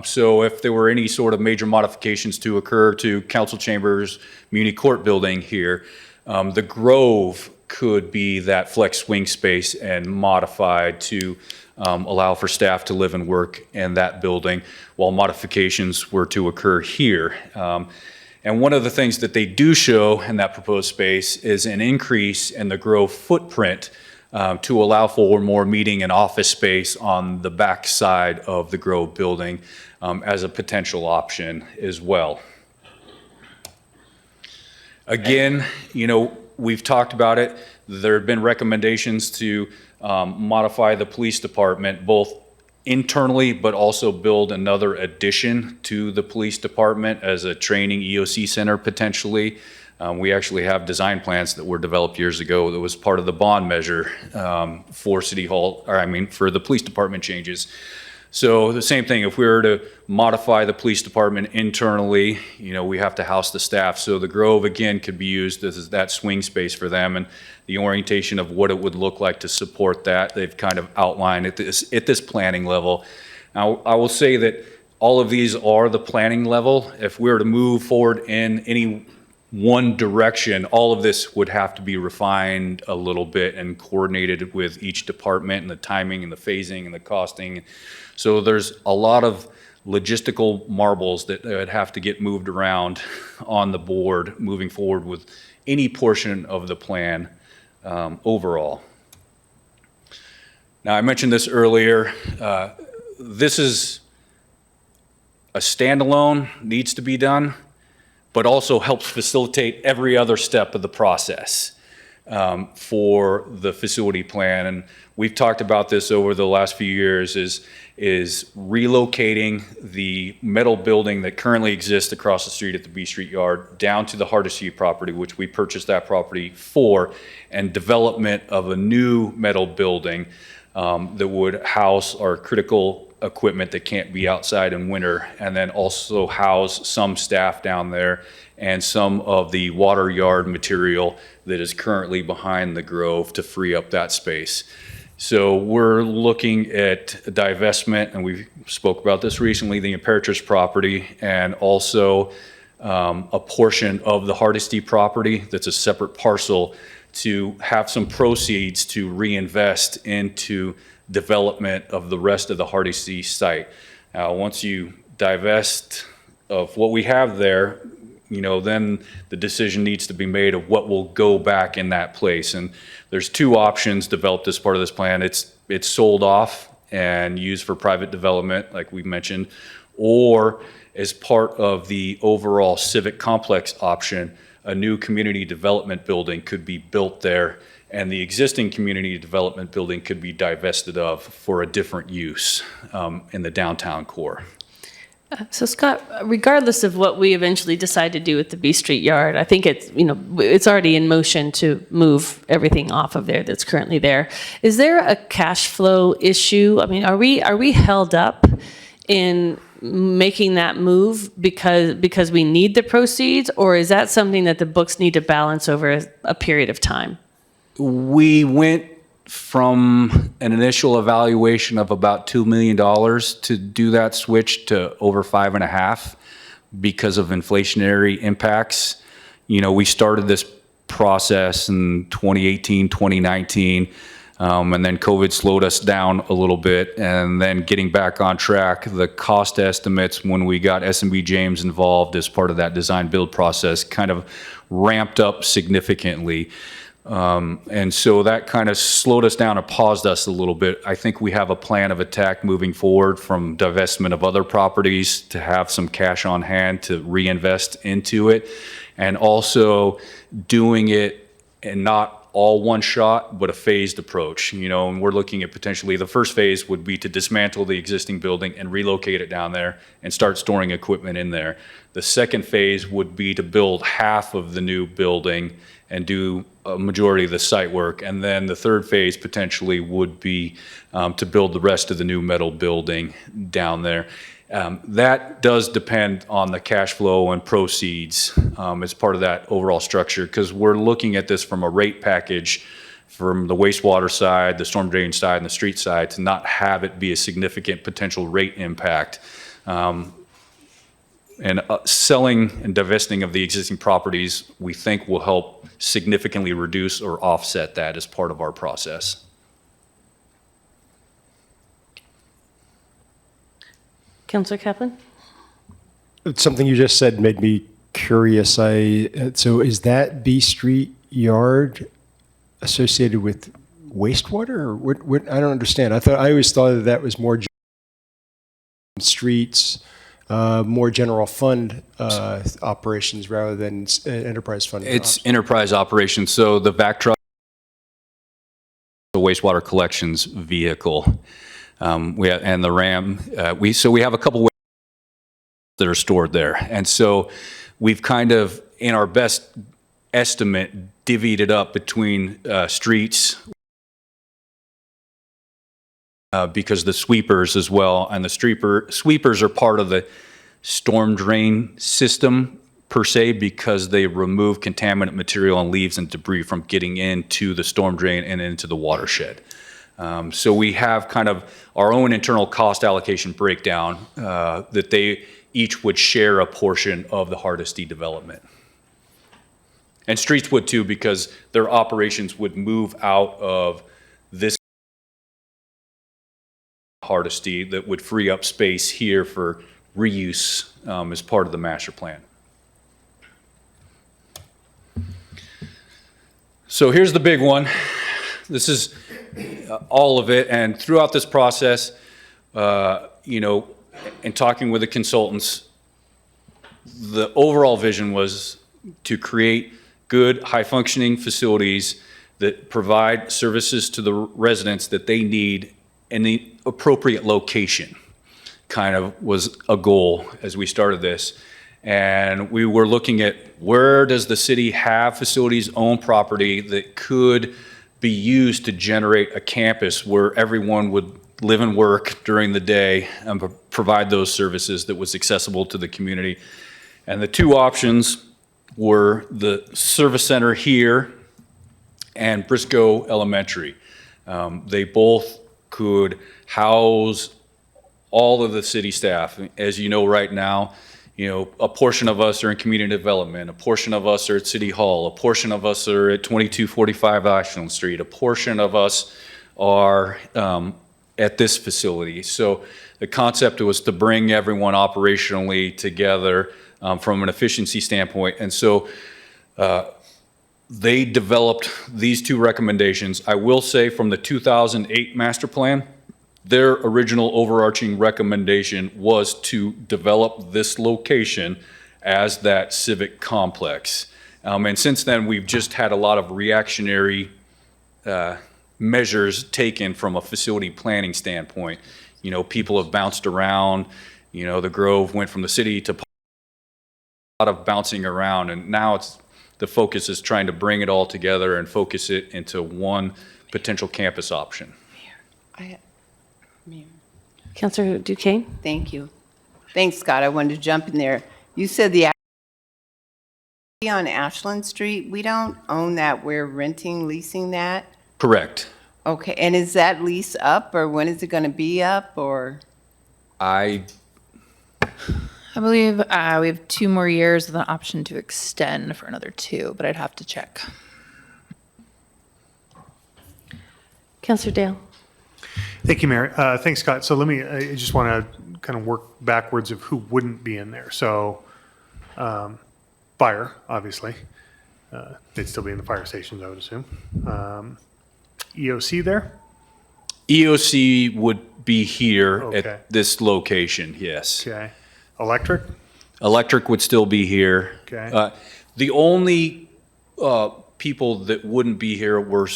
So if there were any sort of major modifications to occur to council chambers, community court building here, the Grove could be that flex swing space and modified to allow for staff to live and work in that building while modifications were to occur here. And one of the things that they do show in that proposed space is an increase in the Grove footprint to allow for more meeting and office space on the back side of the Grove building as a potential option as well. Again, you know, we've talked about it. There have been recommendations to modify the police department, both internally, but also build another addition to the police department as a training EOC center potentially. We actually have design plans that were developed years ago that was part of the bond measure for City Hall, or I mean, for the police department changes. So the same thing, if we were to modify the police department internally, you know, we have to house the staff. So the Grove, again, could be used as that swing space for them, and the orientation of what it would look like to support that, they've kind of outlined at this planning level. Now, I will say that all of these are the planning level. If we were to move forward in any one direction, all of this would have to be refined a little bit and coordinated with each department and the timing and the phasing and the costing. So there's a lot of logistical marbles that would have to get moved around on the board moving forward with any portion of the plan overall. Now, I mentioned this earlier. This is a standalone, needs to be done, but also helps facilitate every other step of the process for the facility plan. And we've talked about this over the last few years, is relocating the metal building that currently exists across the street at the B Street Yard down to the Hardesty property, which we purchased that property for, and development of a new metal building that would house our critical equipment that can't be outside in winter, and then also house some staff down there and some of the water yard material that is currently behind the Grove to free up that space. So we're looking at divestment, and we spoke about this recently, the Imperatrice property, and also a portion of the Hardesty property that's a separate parcel to have some proceeds to reinvest into development of the rest of the Hardesty site. Once you divest of what we have there, then the decision needs to be made of what will go back in that place. And there's two options developed as part of this plan. It's sold off and used for private development, like we mentioned, or as part of the overall civic complex option, a new community development building could be built there, and the existing community development building could be divested of for a different use in the downtown core. So Scott, regardless of what we eventually decide to do with the B Street yard, I think it's already in motion to move everything off of there that's currently there. Is there a cash flow issue? I mean, are we held up in making that move because we need the proceeds, or is that something that the books need to balance over a period of time? We went from an initial evaluation of about $2 million to do that switch to over 5.5 because of inflationary impacts. We started this process in 2018, 2019, and then COVID slowed us down a little bit. And then getting back on track, the cost estimates when we got S&B James involved as part of that design build process kind of ramped up significantly. And so that kind of slowed us down and paused us a little bit. I think we have a plan of attack moving forward from divestment of other properties to have some cash on hand to reinvest into it, and also doing it and not all one shot, but a phased approach, and we're looking at potentially the first phase would be to dismantle the existing building and relocate it down there and start storing equipment in there. The second phase would be to build half of the new building and do a majority of the site work. And then the third phase potentially would be to build the rest of the new metal building down there. That does depend on the cash flow and proceeds as part of that overall structure, because we're looking at this from a rate package from the wastewater side, the storm drain side, and the street side to not have it be a significant potential rate impact. And selling and divesting of the existing properties, we think will help significantly reduce or offset that as part of our process. Councilor Kaplan? Something you just said made me curious. So is that B Street yard associated with wastewater, or what? I don't understand. I always thought that was more streets, more general fund operations rather than enterprise fund. It's enterprise operations. So the vac truck, the wastewater collections vehicle, and the RAM. We have a couple that are stored there, and so we've kind of, in our best estimate, divvied it up between streets. Because the sweepers as well, and the sweepers are part of the storm drain system per se, because they remove contaminant material and leaves and debris from getting into the storm drain and into the watershed. So we have kind of our own internal cost allocation breakdown that they each would share a portion of the Hardesty development. And streets would too, because their operations would move out of this Hardesty that would free up space here for reuse as part of the master plan. So here's the big one. This is all of it, and throughout this process, in talking with the consultants, the overall vision was to create good, high-functioning facilities that provide services to the residents that they need in the appropriate location. Kind of was a goal as we started this. And we were looking at where does the city have facilities, own property that could be used to generate a campus where everyone would live and work during the day and provide those services that was accessible to the community. And the two options were the service center here and Briscoe Elementary. They both could house all of the city staff. As you know, right now, a portion of us are in community development, a portion of us are at City Hall, a portion of us are at 2245 Ashland Street, a portion of us are at this facility. So the concept was to bring everyone operationally together from an efficiency standpoint. And so they developed these two recommendations. I will say from the 2008 master plan, their original overarching recommendation was to develop this location as that civic complex. And since then, we've just had a lot of reactionary measures taken from a facility planning standpoint. You know, people have bounced around, you know, the Grove went from the city to a lot of bouncing around, and now the focus is trying to bring it all together and focus it into one potential campus option. Councilor Duquesne? Thank you. Thanks, Scott. I wanted to jump in there. You said the on Ashland Street, we don't own that. We're renting, leasing that? Correct. Okay, and is that lease up, or when is it going to be up, or? I believe we have 2 more years with an option to extend for another 2, but I'd have to check. Councilor Dale? Thank you, Mayor. Thanks, Scott. So I just want to kind of work backwards of who wouldn't be in there. So fire, obviously. They'd still be in the fire stations, I would assume. EOC there? EOC would be here Okay. at this location, yes. Okay. Electric? Electric would still be here. Okay. The only people that wouldn't be here were,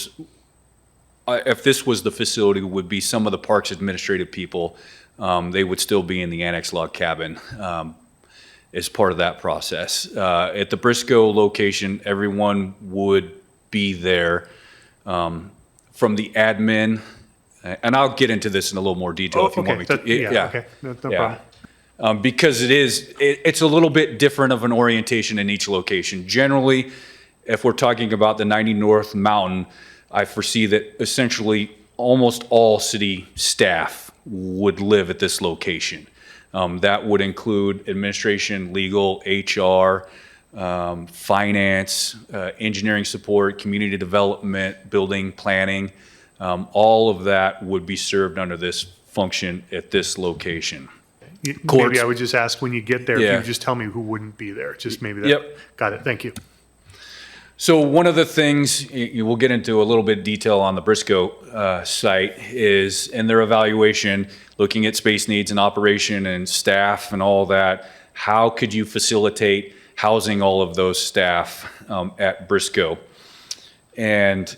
if this was the facility, would be some of the parks administrative people. They would still be in the annex log cabin as part of that process. At the Briscoe location, everyone would be there. From the admin, and I'll get into this in a little more detail if you want me to. Yeah, okay. No problem. Because it's a little bit different of an orientation in each location. Generally, if we're talking about the 90 North Mountain, I foresee that essentially almost all city staff would live at this location. That would include administration, legal, HR, finance, engineering support, community development, building, planning. All of that would be served under this function at this location. Maybe Courts. I would just ask when you get there, if you Yeah. would just tell me who wouldn't be there. Just maybe that. Yep. Got it. Thank you. So one of the things you will get into a little bit of detail on the Briscoe site is in their evaluation, looking at space needs and operation and staff and all that, how could you facilitate housing all of those staff at Briscoe? And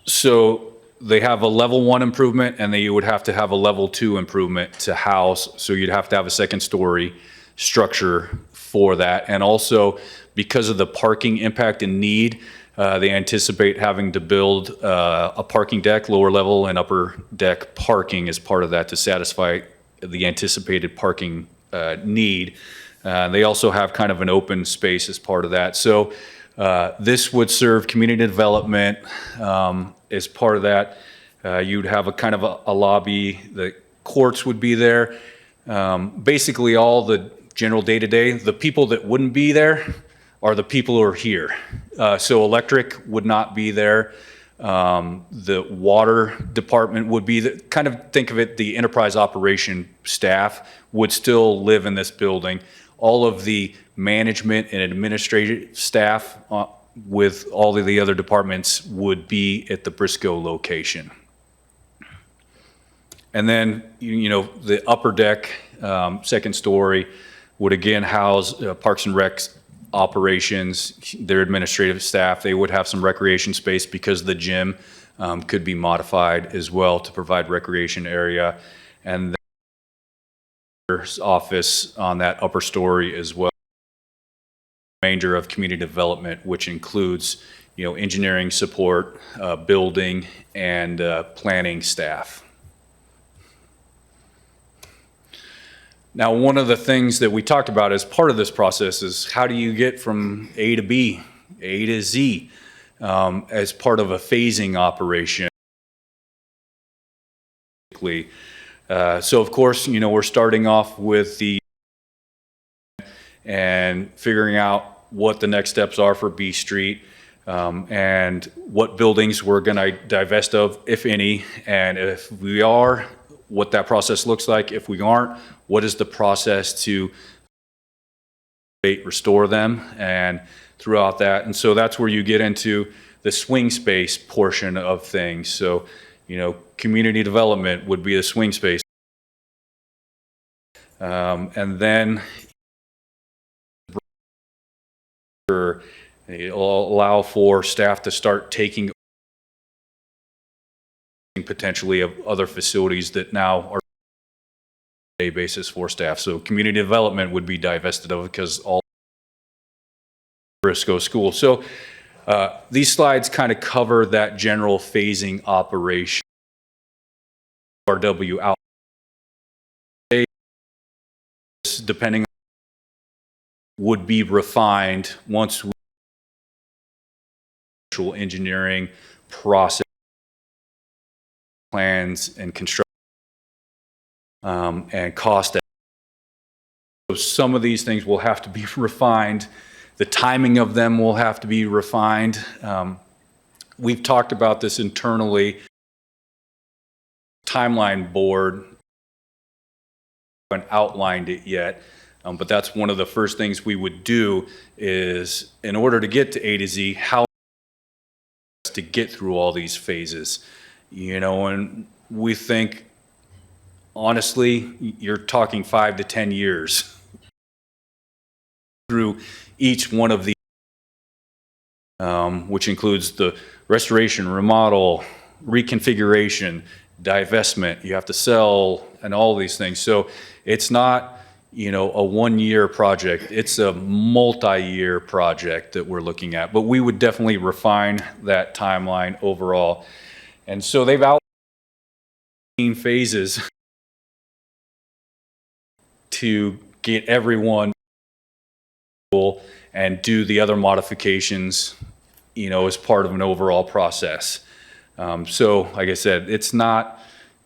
so they have a level 1 improvement, and then you would have to have a level 2 improvement to house. So you'd have to have a second story structure for that. And also, because of the parking impact and need, they anticipate having to build a parking deck, lower level and upper deck parking as part of that to satisfy the anticipated parking need. They also have kind of an open space as part of that. So this would serve community development as part of that. You'd have a kind of a lobby. The courts would be there. Basically, all the general day-to-day. The people that wouldn't be there are the people who are here. So electric would not be there. The water department would be, kind of think of it, the enterprise operation staff would still live in this building. All of the management and administrative staff with all of the other departments would be at the Briscoe location. And then, you know, the upper deck, second story, would again house Parks and Rec operations, their administrative staff. They would have some recreation space because the gym could be modified as well to provide recreation area. And then there's office on that upper story as well. Remainder of community development, which includes, you know, engineering support, building, and planning staff. Now, one of the things that we talked about as part of this process is how do you get from A to B, A to Z, as part of a phasing operation. So, of course, you know, we're starting off with the and figuring out what the next steps are for B Street, and what buildings we're going to divest of, if any, and if we are, what that process looks like. If we aren't, what is the process to restore them and throughout that. And so that's where you get into the swing space portion of things. So, community development would be the swing space. And then it'll allow for staff to start taking potentially of other facilities that now are a basis for staff. So community development would be divested of because all Briscoe School. So these slides kind of cover that general phasing operation. RW out. Depending would be refined once we engineering process plans and construction and cost. So some of these things will have to be refined. The timing of them will have to be refined. We've talked about this internally. Timeline board haven't outlined it yet, but that's one of the first things we would do is in order to get to A to Z, how to get through all these phases, and we think honestly, you're talking 5 to 10 years through each one of these, which includes the restoration, remodel, reconfiguration, divestment, you have to sell, and all these things. So it's not, a 1-year project. It's a multi-year project that we're looking at. But we would definitely refine that timeline overall. And so they've outlined phases to get everyone and do the other modifications, as part of an overall process. So, like I said, it's not,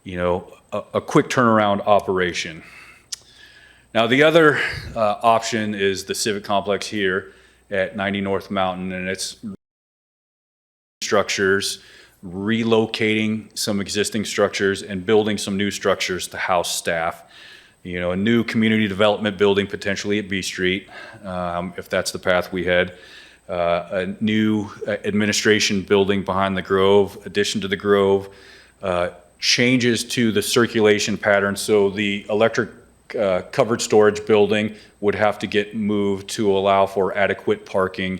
a quick turnaround operation. Now, the other option is the Civic Complex here at 90 North Mountain, and it's structures, relocating some existing structures and building some new structures to house staff. A new community development building potentially at B Street, if that's the path we head. A new administration building behind the Grove, addition to the Grove, changes to the circulation pattern. So the electric covered storage building would have to get moved to allow for adequate parking.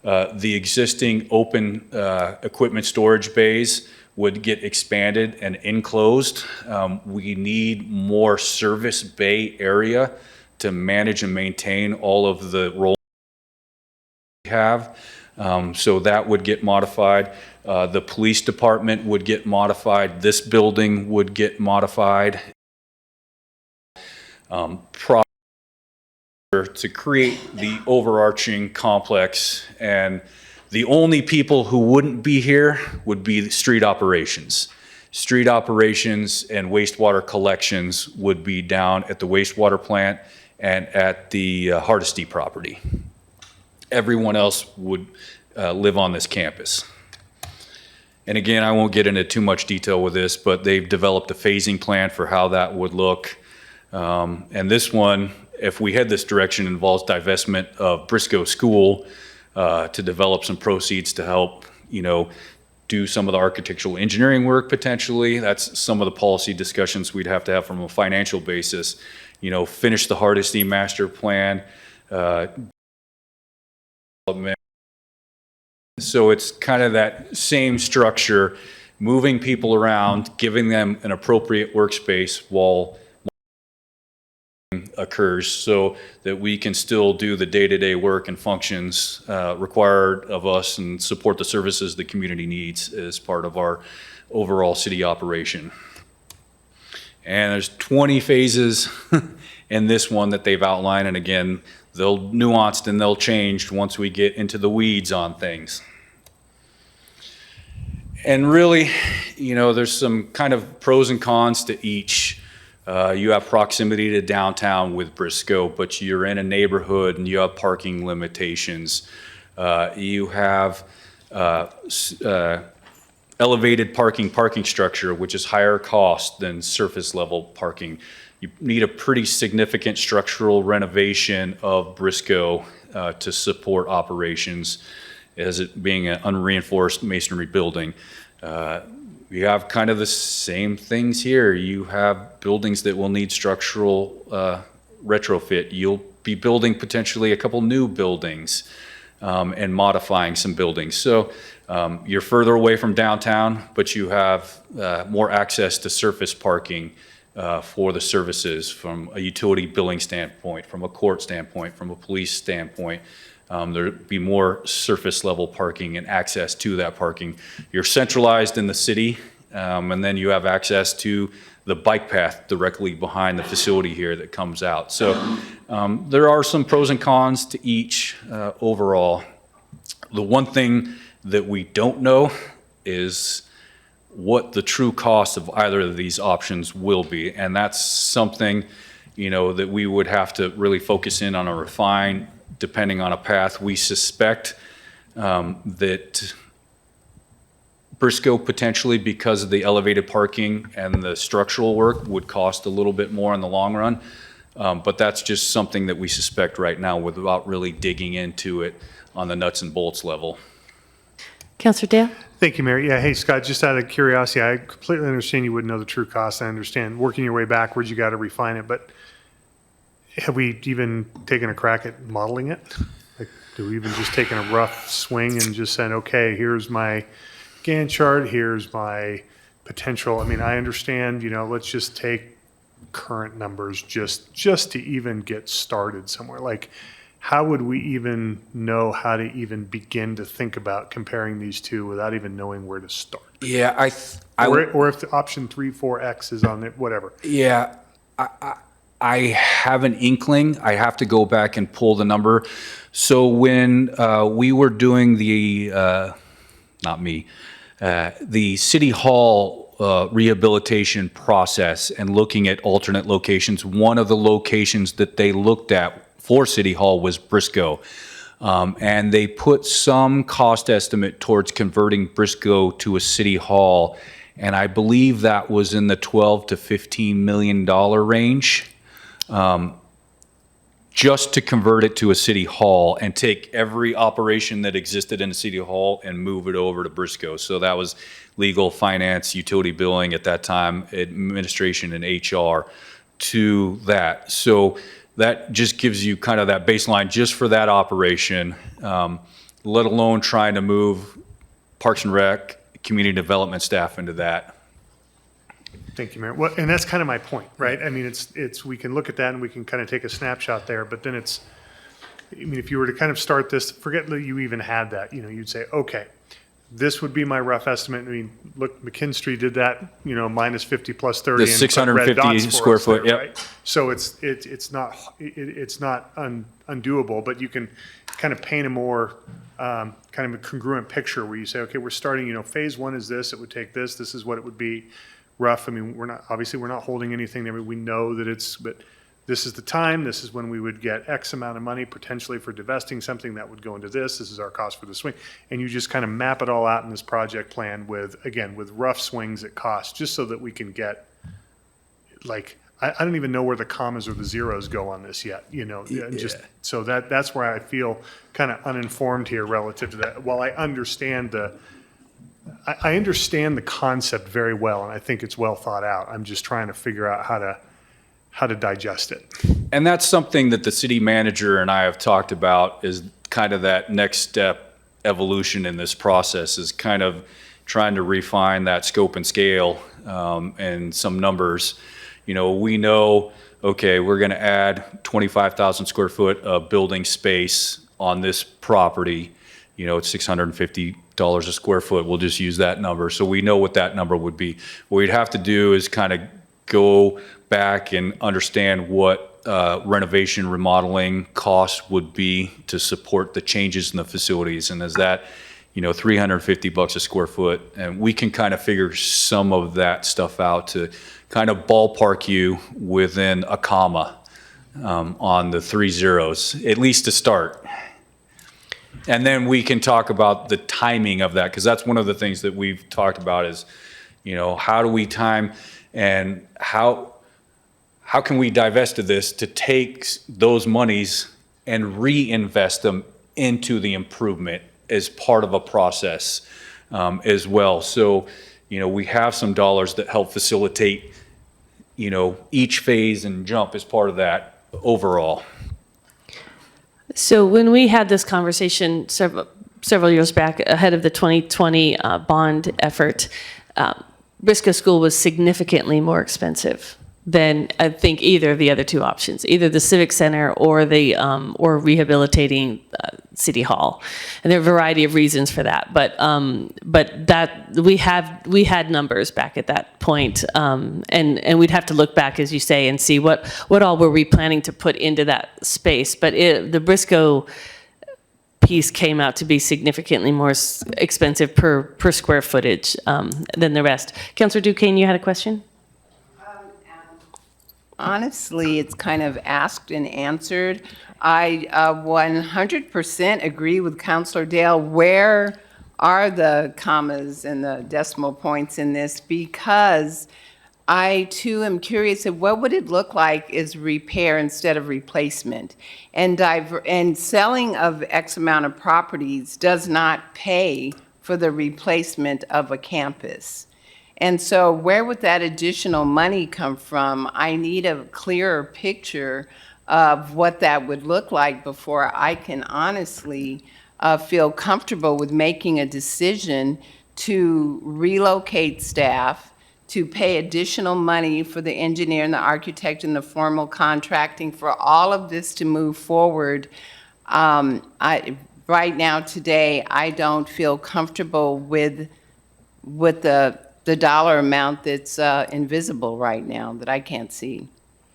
The existing open equipment storage bays would get expanded and enclosed. We need more service bay area to manage and maintain all of the roll we have. So that would get modified. The police department would get modified. This building would get modified. To create the overarching complex, and the only people who wouldn't be here would be the street operations. Street operations and wastewater collections would be down at the wastewater plant and at the Hardesty property. Everyone else would live on this campus. And again, I won't get into too much detail with this, but they've developed a phasing plan for how that would look. And this one, if we head this direction, involves divestment of Briscoe School to develop some proceeds to help, do some of the architectural engineering work potentially. That's some of the policy discussions we'd have to have from a financial basis. Finish the Hardesty master plan. So it's kind of that same structure, moving people around, giving them an appropriate workspace while occurs so that we can still do the day-to-day work and functions required of us and support the services the community needs as part of our overall city operation. And there's 20 phases in this one that they've outlined, and again, they'll nuanced and they'll change once we get into the weeds on things. And really, there's some kind of pros and cons to each. You have proximity to downtown with Briscoe, but you're in a neighborhood and you have parking limitations. You have elevated parking structure, which is higher cost than surface level parking. You need a pretty significant structural renovation of Briscoe to support operations as it being an unreinforced masonry building. We have kind of the same things here. You have buildings that will need structural retrofit. You'll be building potentially a couple new buildings and modifying some buildings. So you're further away from downtown, but you have more access to surface parking for the services from a utility billing standpoint, from a court standpoint, from a police standpoint. There'd be more surface level parking and access to that parking. You're centralized in the city, and then you have access to the bike path directly behind the facility here that comes out. So there are some pros and cons to each overall. The one thing that we don't know is what the true cost of either of these options will be. And that's something, that we would have to really focus in on or refine depending on a path. We suspect that Briscoe potentially, because of the elevated parking and the structural work, would cost a little bit more in the long run. But that's just something that we suspect right now without really digging into it on the nuts and bolts level. Councillor Dale? Thank you, Mayor. Yeah, hey, Scott, just out of curiosity, I completely understand you wouldn't know the true cost. I understand working your way backwards, you got to refine it, but have we even taken a crack at modeling it? Like, do we even just taken a rough swing and just said, okay, here's my Gantt chart, here's my potential. I mean, I understand, let's just take current numbers just to even get started somewhere. Like, how would we even know how to even begin to think about comparing these two without even knowing where to start? Yeah, Or if the option 3, 4X is on it, whatever. Yeah, I have an inkling. I have to go back and pull the number. So when we were doing the, the City Hall rehabilitation process and looking at alternate locations, one of the locations that they looked at for City Hall was Briscoe. And they put some cost estimate towards converting Briscoe to a City Hall. And I believe that was in the 12 to $15 million range. Just to convert it to a City Hall and take every operation that existed in a City Hall and move it over to Briscoe. So that was legal, finance, utility billing at that time, administration and HR to that. So that just gives you kind of that baseline just for that operation, let alone trying to move Parks and Rec, community development staff into that. Thank you, Mayor. Well, and that's kind of my point, right? I mean, it's we can look at that and we can kind of take a snapshot there, but then if you were to kind of start this, forget that you even had that, you'd say, okay, this would be my rough estimate. I mean, look, McKinstry did that, minus 50 plus 30. The 650 square foot, there, yep. Right? So it's not undoable, but you can kind of paint a more kind of a congruent picture where you say, okay, we're starting, phase one is this, it would take this is what it would be rough. I mean, we're not holding anything there. We know that but this is the time, this is when we would get X amount of money potentially for divesting something that would go into this is our cost for the swing. And you just kind of map it all out in this project plan with rough swings at cost, just so that we can get, like, I don't even know where the commas or the zeros go on this yet, so that's where I feel kind of uninformed here relative to that. While I understand the concept very well, and I think it's well thought out, I'm just trying to figure out how to digest it. And that's something that the city manager and I have talked about, is kind of that next step evolution in this process, is kind of trying to refine that scope and scale and some numbers. We know, okay, we're going to add 25,000 square foot of building space on this property. It's $650 a square foot. We'll just use that number. So we know what that number would be. What we'd have to do is kind of go back and understand what renovation remodeling costs would be to support the changes in the facilities. And is that, $350 a square foot? And we can kind of figure some of that stuff out to kind of ballpark you within a comma on the 3 zeros, at least to start. And then we can talk about the timing of that, because that's one of the things that we've talked about is, how do we time and how can we divest of this to take those monies and reinvest them into the improvement as part of a process as well. So, we have some dollars that help facilitate, each phase and jump as part of that overall. So when we had this conversation several years back ahead of the 2020 bond effort, Briscoe School was significantly more expensive than I think either of the other two options, either the Civic Center or the or rehabilitating City Hall, and there are a variety of reasons for that. But that we had numbers back at that point, and we'd have to look back, as you say, and see what all were we planning to put into that space. But the Briscoe piece came out to be significantly more expensive per square footage than the rest. Councilor Duquesne, you had a question? Honestly, it's kind of asked and answered. I 100% agree with Counselor Dale. Where are the commas and the decimal points in this? Because I too am curious of what would it look like is repair instead of replacement. And selling of X amount of properties does not pay for the replacement of a campus. And so where would that additional money come from? I need a clearer picture of what that would look like before I can honestly feel comfortable with making a decision to relocate staff, to pay additional money for the engineer and the architect and the formal contracting for all of this to move forward. Right now, today, I don't feel comfortable with the dollar amount that's invisible right now that I can't see.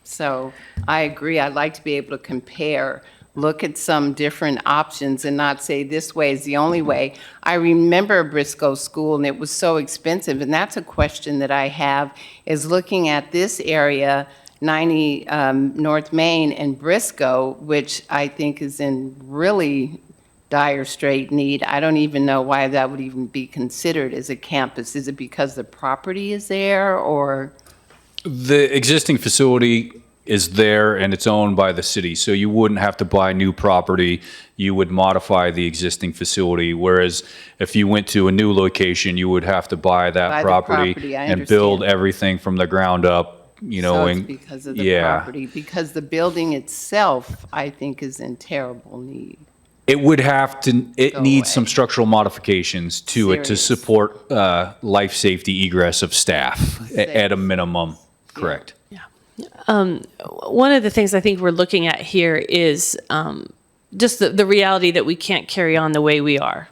So I agree. I'd like to be able to compare, look at some different options and not say this way is the only way. I remember Briscoe School and it was so expensive, and that's a question that I have, is looking at this area, 90 North Main and Briscoe, which I think is in really dire straight need. I don't even know why that would even be considered as a campus. Is it because the property is there, or? The existing facility is there and it's owned by the city, so you wouldn't have to buy new property. You would modify the existing facility, whereas if you went to a new location, you would have to buy that Buy the property I and build understand. everything from the ground up, So it's and because of the yeah. property, because the building itself, I think, is in terrible need. It would have to, it Go needs away. some structural modifications to it to Serious. support life safety egress of staff at a minimum, correct? One of the things I think we're looking at here is just the reality that we can't carry on the way we are.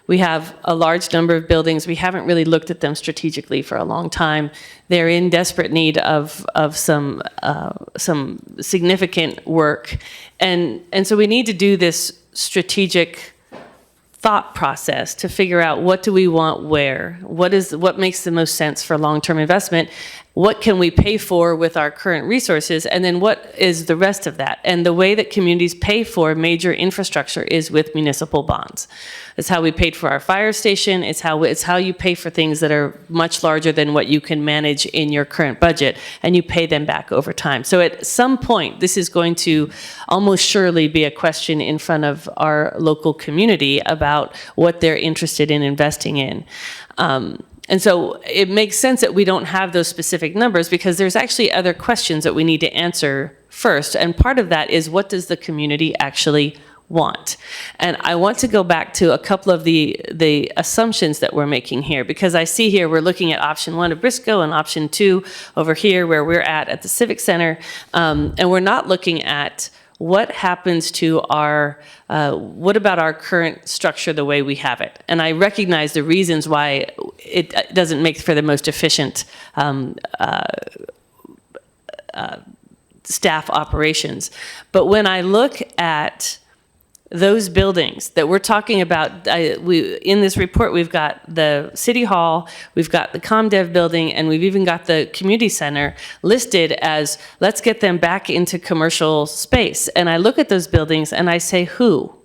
We have a large number of buildings. We haven't really looked at them strategically for a long time. They're in desperate need of some significant work. And so we need to do this strategic thought process to figure out what do we want where, what makes the most sense for long-term investment, what can we pay for with our current resources, and then what is the rest of that. And the way that communities pay for major infrastructure is with municipal bonds. It's how we paid for our fire station. It's how you pay for things that are much larger than what you can manage in your current budget, and you pay them back over time. So at some point, this is going to almost surely be a question in front of our local community about what they're interested in investing in. And so it makes sense that we don't have those specific numbers because there's actually other questions that we need to answer first. And part of that is, what does the community actually want? And I want to go back to a couple of the assumptions that we're making here, because I see here we're looking at option 1 of Briscoe and option 2 over here where we're at the Civic Center. And we're not looking at what happens to our, what about our current structure the way we have it? And I recognize the reasons why it doesn't make for the most efficient staff operations. But when I look at those buildings that we're talking about, in this report, we've got the City Hall, we've got the ComDev building, and we've even got the community center listed as, let's get them back into commercial space. And I look at those buildings and I say, who?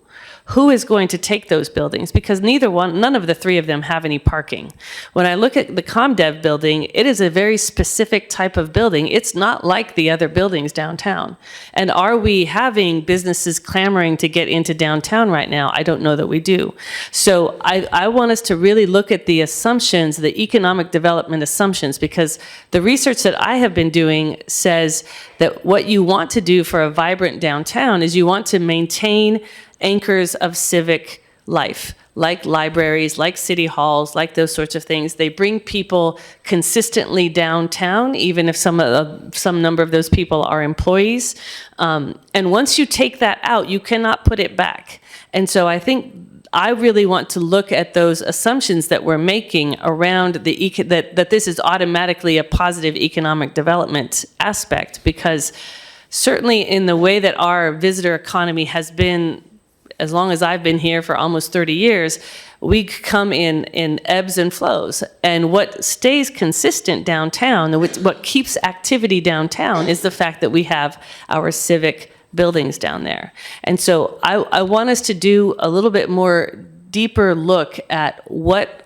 who is going to take those buildings? Because none of the three of them have any parking. When I look at the ComDev building, it is a very specific type of building. It's not like the other buildings downtown. And are we having businesses clamoring to get into downtown right now? I don't know that we do. So I want us to really look at the assumptions, the economic development assumptions, because the research that I have been doing says that what you want to do for a vibrant downtown is you want to maintain anchors of civic life, like libraries, like city halls, like those sorts of things. They bring people consistently downtown, even if some number of those people are employees. And once you take that out, you cannot put it back. And so I really want to look at those assumptions that we're making around that this is automatically a positive economic development aspect, because certainly in the way that our visitor economy has been, as long as I've been here for almost 30 years, we come in ebbs and flows. And what stays consistent downtown, what keeps activity downtown, is the fact that we have our civic buildings down there. And so I want us to do a little bit more deeper look at what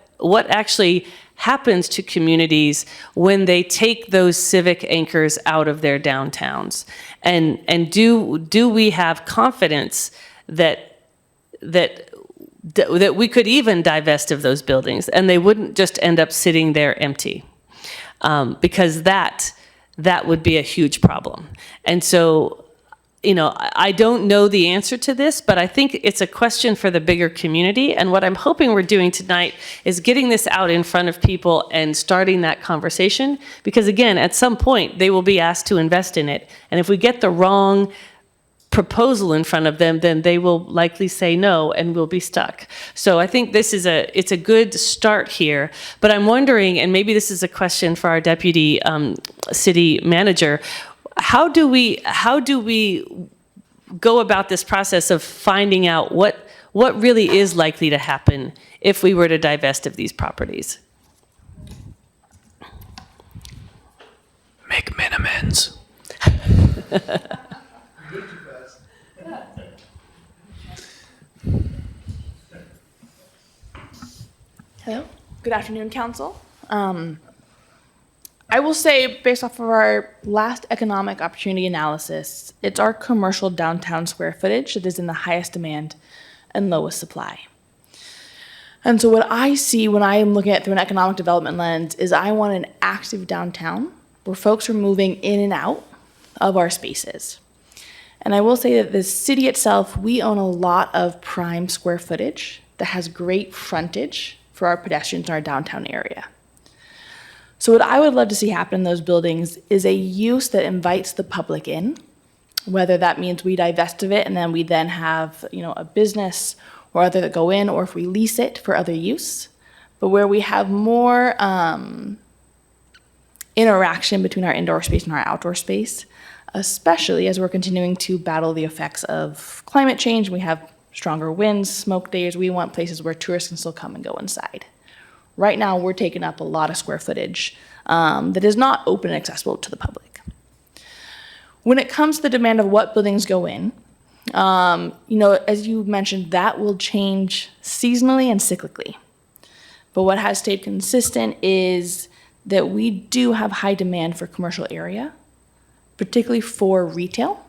actually happens to communities when they take those civic anchors out of their downtowns. And do we have confidence that we could even divest of those buildings and they wouldn't just end up sitting there empty? Because that would be a huge problem. And so, I don't know the answer to this, but I think it's a question for the bigger community. And what I'm hoping we're doing tonight is getting this out in front of people and starting that conversation. Because again, at some point, they will be asked to invest in it. And if we get the wrong proposal in front of them, then they will likely say no and we'll be stuck. So I think it's a good start here. But I'm wondering, and maybe this is a question for our deputy city manager, how do we go about this process of finding out what really is likely to happen if we were to divest of these properties? Make minimums. Hello. Good afternoon, Council. I will say, based off of our last economic opportunity analysis, it's our commercial downtown square footage that is in the highest demand and lowest supply. And so what I see when I am looking at it through an economic development lens is I want an active downtown where folks are moving in and out of our spaces. And I will say that the city itself, we own a lot of prime square footage that has great frontage for our pedestrians in our downtown area. So what I would love to see happen in those buildings is a use that invites the public in, whether that means we divest of it and then we then have, a business or other that go in, or if we lease it for other use, but where we have more interaction between our indoor space and our outdoor space, especially as we're continuing to battle the effects of climate change. We have stronger winds, smoke days. We want places where tourists can still come and go inside. Right now, we're taking up a lot of square footage that is not open and accessible to the public. When it comes to the demand of what buildings go in, as you mentioned, that will change seasonally and cyclically. But what has stayed consistent is that we do have high demand for commercial area, particularly for retail,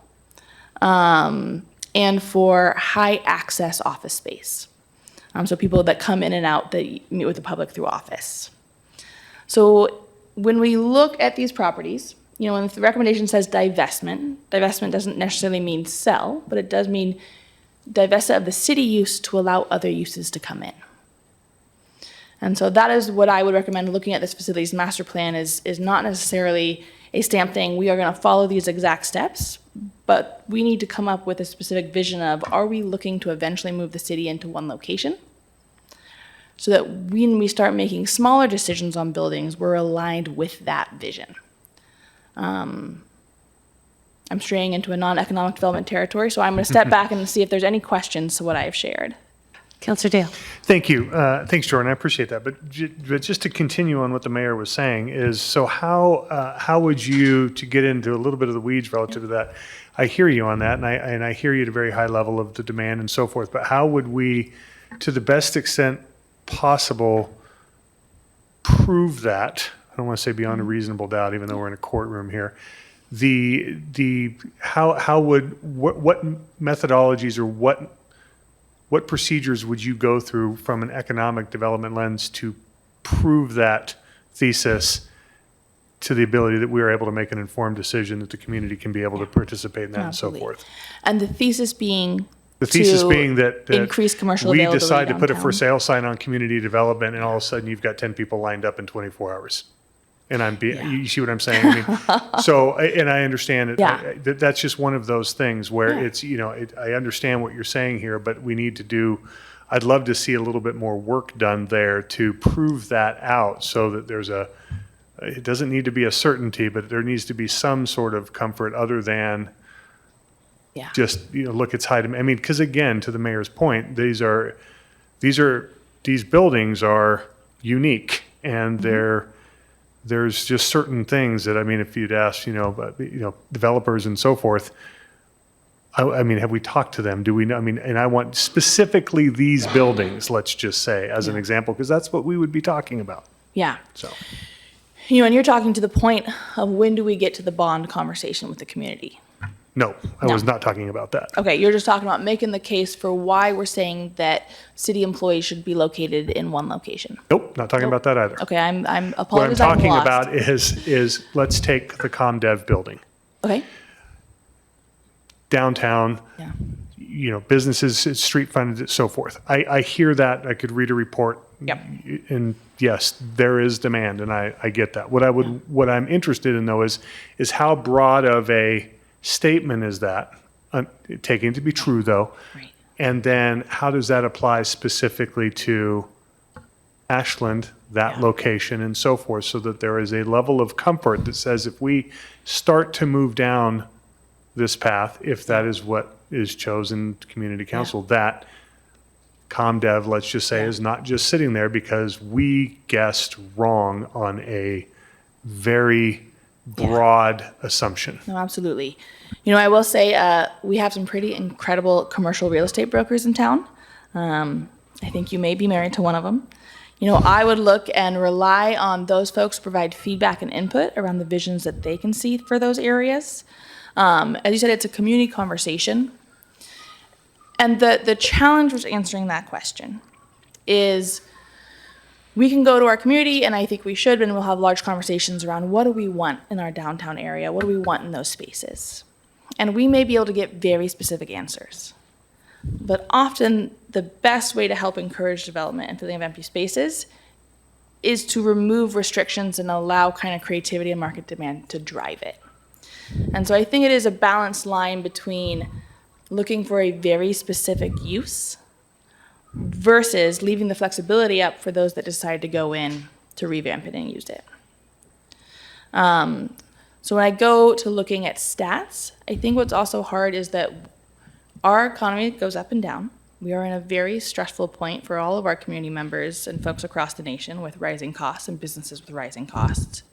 and for high access office space. So people that come in and out that meet with the public through office. So when we look at these properties, when the recommendation says divestment doesn't necessarily mean sell, but it does mean divest of the city use to allow other uses to come in. And so that is what I would recommend looking at this facilities master plan is not necessarily a stamp thing, we are going to follow these exact steps, but we need to come up with a specific vision of, are we looking to eventually move the city into one location? So that when we start making smaller decisions on buildings, we're aligned with that vision. I'm straying into a non-economic development territory, so I'm going to step back and see if there's any questions to what I have shared. Counselor Dale. Thank you. Thanks, Jordan. I appreciate that. But just to continue on what the mayor was saying is, so how would you, to get into a little bit of the weeds relative to that, I hear you on that, and I hear you at a very high level of the demand and so forth, but how would we, to the best extent possible, prove that? I don't want to say beyond a reasonable doubt, even though we're in a courtroom here. What methodologies or what procedures would you go through from an economic development lens to prove that thesis to the ability that we are able to make an informed decision, that the community can be able to participate in that and so Absolutely. forth? And the thesis being The thesis to being that increase commercial we availability decide to put a for downtown. sale sign on community development, and all of a sudden you've got 10 people lined up in 24 hours. And you see what I'm saying? I mean, so, and I understand it. Yeah. That's just one of those things where Yeah. it's, I understand what you're saying here, but we need to do, I'd love to see a little bit more work done there to prove that out so that it doesn't need to be a certainty, but there needs to be some sort of comfort other than Yeah. just, look, it's high demand. I mean, because again, to the mayor's point, these buildings are unique, and there's just certain things that, I mean, if you'd ask, developers and so forth, I mean, have we talked to them? Do we know? I mean, and I want specifically these buildings, let's just say, as an example, because that's what we would be talking about. Yeah. So, And you're talking to the point of when do we get to the bond conversation with the community? no, I was not talking about that. Okay, you're just talking about making the case for why we're saying that city employees should be located in one location. Nope, not talking about that either. Okay, I'm What I'm apologize, I'm talking lost. about is let's take the ComDev building. Okay, Downtown, yeah, businesses, street frontage, so forth. I hear that. I could read a report. Yep. And yes, there is demand, and I get that. What I'm interested in though is how broad of a statement is that, taking it to be true though, right. and then how does that apply specifically to Ashland, that location, and so forth, so that there is a level of comfort that says if we start to move down this path, if that is what is chosen, community council, that ComDev, let's just say, is not just sitting there because we guessed wrong on a very broad assumption. No, absolutely. I will say we have some pretty incredible commercial real estate brokers in town. I think you may be married to one of them. I would look and rely on those folks to provide feedback and input around the visions that they can see for those areas. As you said, it's a community conversation. And the challenge with answering that question is we can go to our community, and I think we should, and we'll have large conversations around what do we want in our downtown area? What do we want in those spaces? And we may be able to get very specific answers. But often the best way to help encourage development and filling of empty spaces is to remove restrictions and allow kind of creativity and market demand to drive it. And so I think it is a balanced line between looking for a very specific use versus leaving the flexibility up for those that decide to go in to revamp it and use it. So when I go to looking at stats, I think what's also hard is that our economy goes up and down. We are in a very stressful point for all of our community members and folks across the nation with rising costs and businesses with rising costs.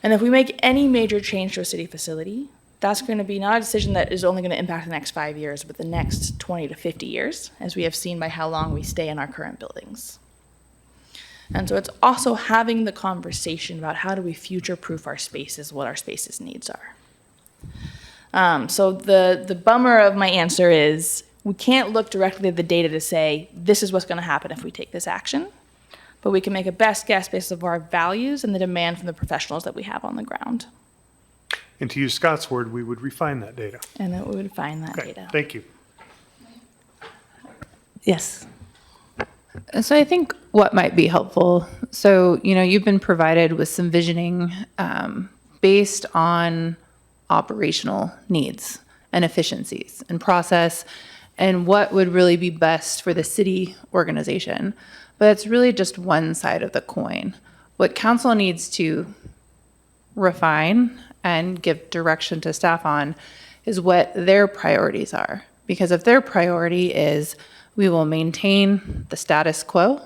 And if we make any major change to a city facility, that's going to be not a decision that is only going to impact the next 5 years, but the next 20 to 50 years, as we have seen by how long we stay in our current buildings. And so it's also having the conversation about how do we future-proof our spaces, what our spaces' needs are. So the bummer of my answer is we can't look directly at the data to say this is what's going to happen if we take this action, but we can make a best guess based on our values and the demand from the professionals that we have on the ground. And to use Scott's word, we would refine that data. And that we would find that Okay, data. thank you. Yes. So I think what might be helpful, so, you've been provided with some visioning based on operational needs and efficiencies and process and what would really be best for the city organization. But it's really just one side of the coin. What council needs to refine and give direction to staff on is what their priorities are. Because if their priority is we will maintain the status quo.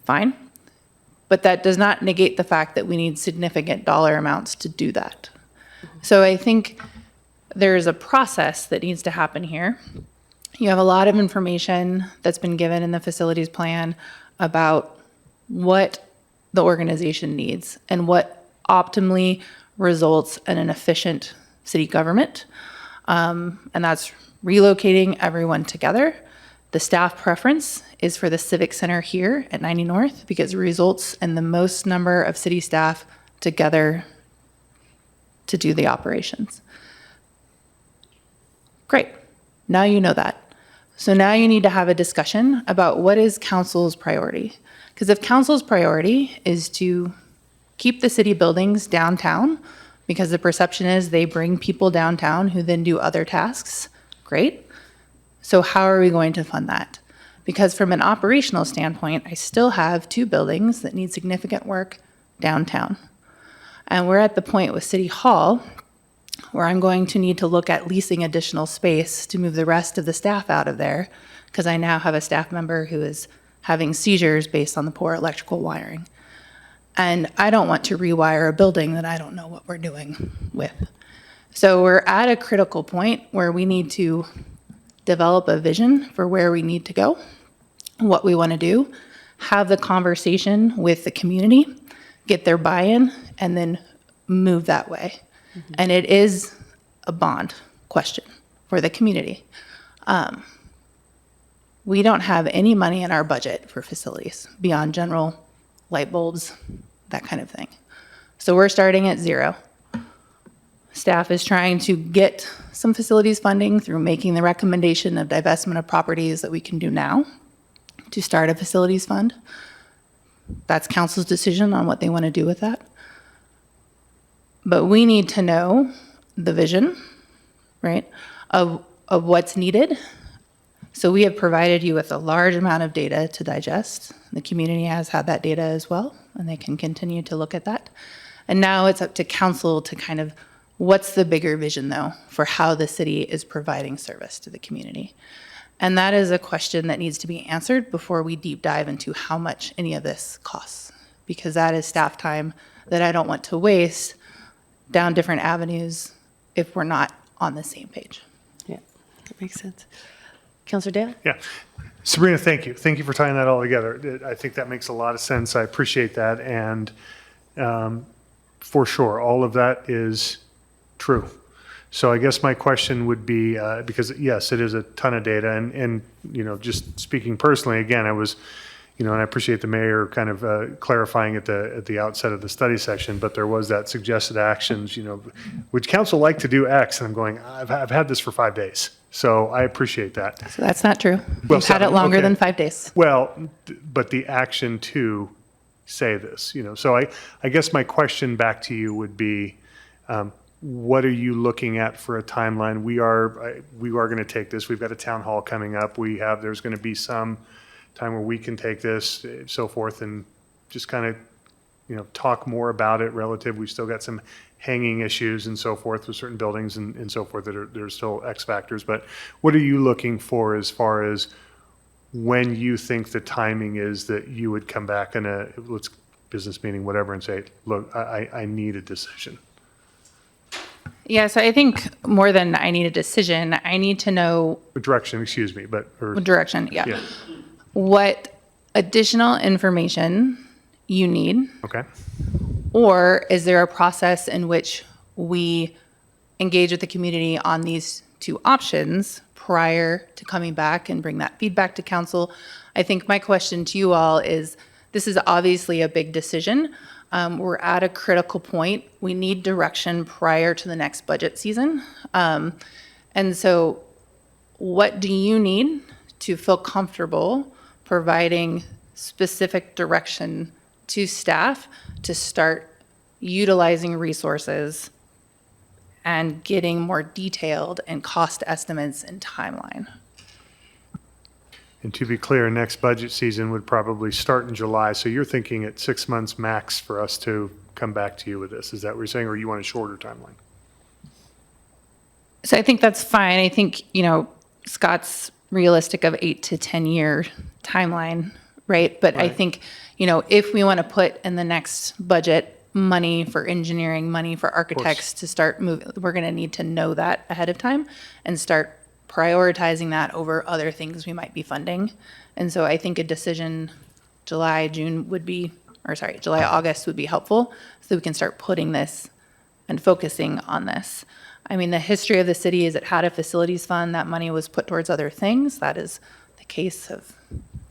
Fine. But that does not negate the fact that we need significant dollar amounts to do that. So I think there's a process that needs to happen here. You have a lot of information that's been given in the facilities plan about what the organization needs and what optimally results in an efficient city government. And that's relocating everyone together. The staff preference is for the Civic Center here at 90 North because it results in the most number of city staff together to do the operations. Great. Now you know that. So now you need to have a discussion about what is council's priority. Because if council's priority is to keep the city buildings downtown, because the perception is they bring people downtown who then do other tasks, great. So how are we going to fund that? Because from an operational standpoint, I still have 2 buildings that need significant work downtown. And we're at the point with City Hall where I'm going to need to look at leasing additional space to move the rest of the staff out of there, because I now have a staff member who is having seizures based on the poor electrical wiring. And I don't want to rewire a building that I don't know what we're doing with. So we're at a critical point where we need to develop a vision for where we need to go, what we want to do, have the conversation with the community, get their buy-in, and then move that way. And it is a bond question for the community. We don't have any money in our budget for facilities beyond general light bulbs, that kind of thing. So we're starting at 0. Staff is trying to get some facilities funding through making the recommendation of divestment of properties that we can do now to start a facilities fund. That's council's decision on what they want to do with that. But we need to know the vision, right, of what's needed. So we have provided you with a large amount of data to digest. The community has had that data as well, and they can continue to look at that. And now it's up to council to kind of, what's the bigger vision, though, for how the city is providing service to the community? And that is a question that needs to be answered before we deep dive into how much any of this costs, because that is staff time that I don't want to waste down different avenues if we're not on the same page. Yeah, that makes sense. Councilor Dale? Yeah. Sabrina, thank you. Thank you for tying that all together. I think that makes a lot of sense. I appreciate that. And for sure, all of that is true. So I guess my question would be, because yes, it is a ton of data, and you know, just speaking personally, again, I was, you know, and I appreciate the mayor kind of clarifying at the outset of the study session, but there was that suggested actions, you know, would council like to do X? And I'm going, I've had this for 5 days. So I appreciate that. So that's not true. Well, We've had it longer okay. than 5 days. Well, but the action to say this, you know, so I guess my question back to you would be, what are you looking at for a timeline? We are going to take this. We've got a town hall coming up. There's going to be some time where we can take this, so forth, and just kind of, you know, talk more about it relative. We've still got some hanging issues and so forth with certain buildings and so forth that there's still X factors. But what are you looking for as far as when you think the timing is that you would come back in a business meeting, whatever, and say, look, I need a decision? Yeah, so I think more than I need a decision, I need to know Direction, excuse me, or direction, yeah. Yeah. What additional information you need, Okay. or is there a process in which we engage with the community on these 2 options prior to coming back and bring that feedback to council? I think my question to you all is, this is obviously a big decision. We're at a critical point. We need direction prior to the next budget season. And so what do you need to feel comfortable providing specific direction to staff to start utilizing resources and getting more detailed and cost estimates and timeline? And to be clear, next budget season would probably start in July. So you're thinking at 6 months max for us to come back to you with this. Is that what you're saying, or you want a shorter timeline? So I think that's fine. I think, you know, Scott's realistic of 8 to 10 year timeline, right? But I think, if we want to put in the next budget money for engineering, money for architects to start moving, we're going to need to know that ahead of time and start prioritizing that over other things we might be funding. And so I think a decision July, August would be helpful so we can start putting this and focusing on this. I mean, the history of the city is it had a facilities fund. That money was put towards other things. That is the case of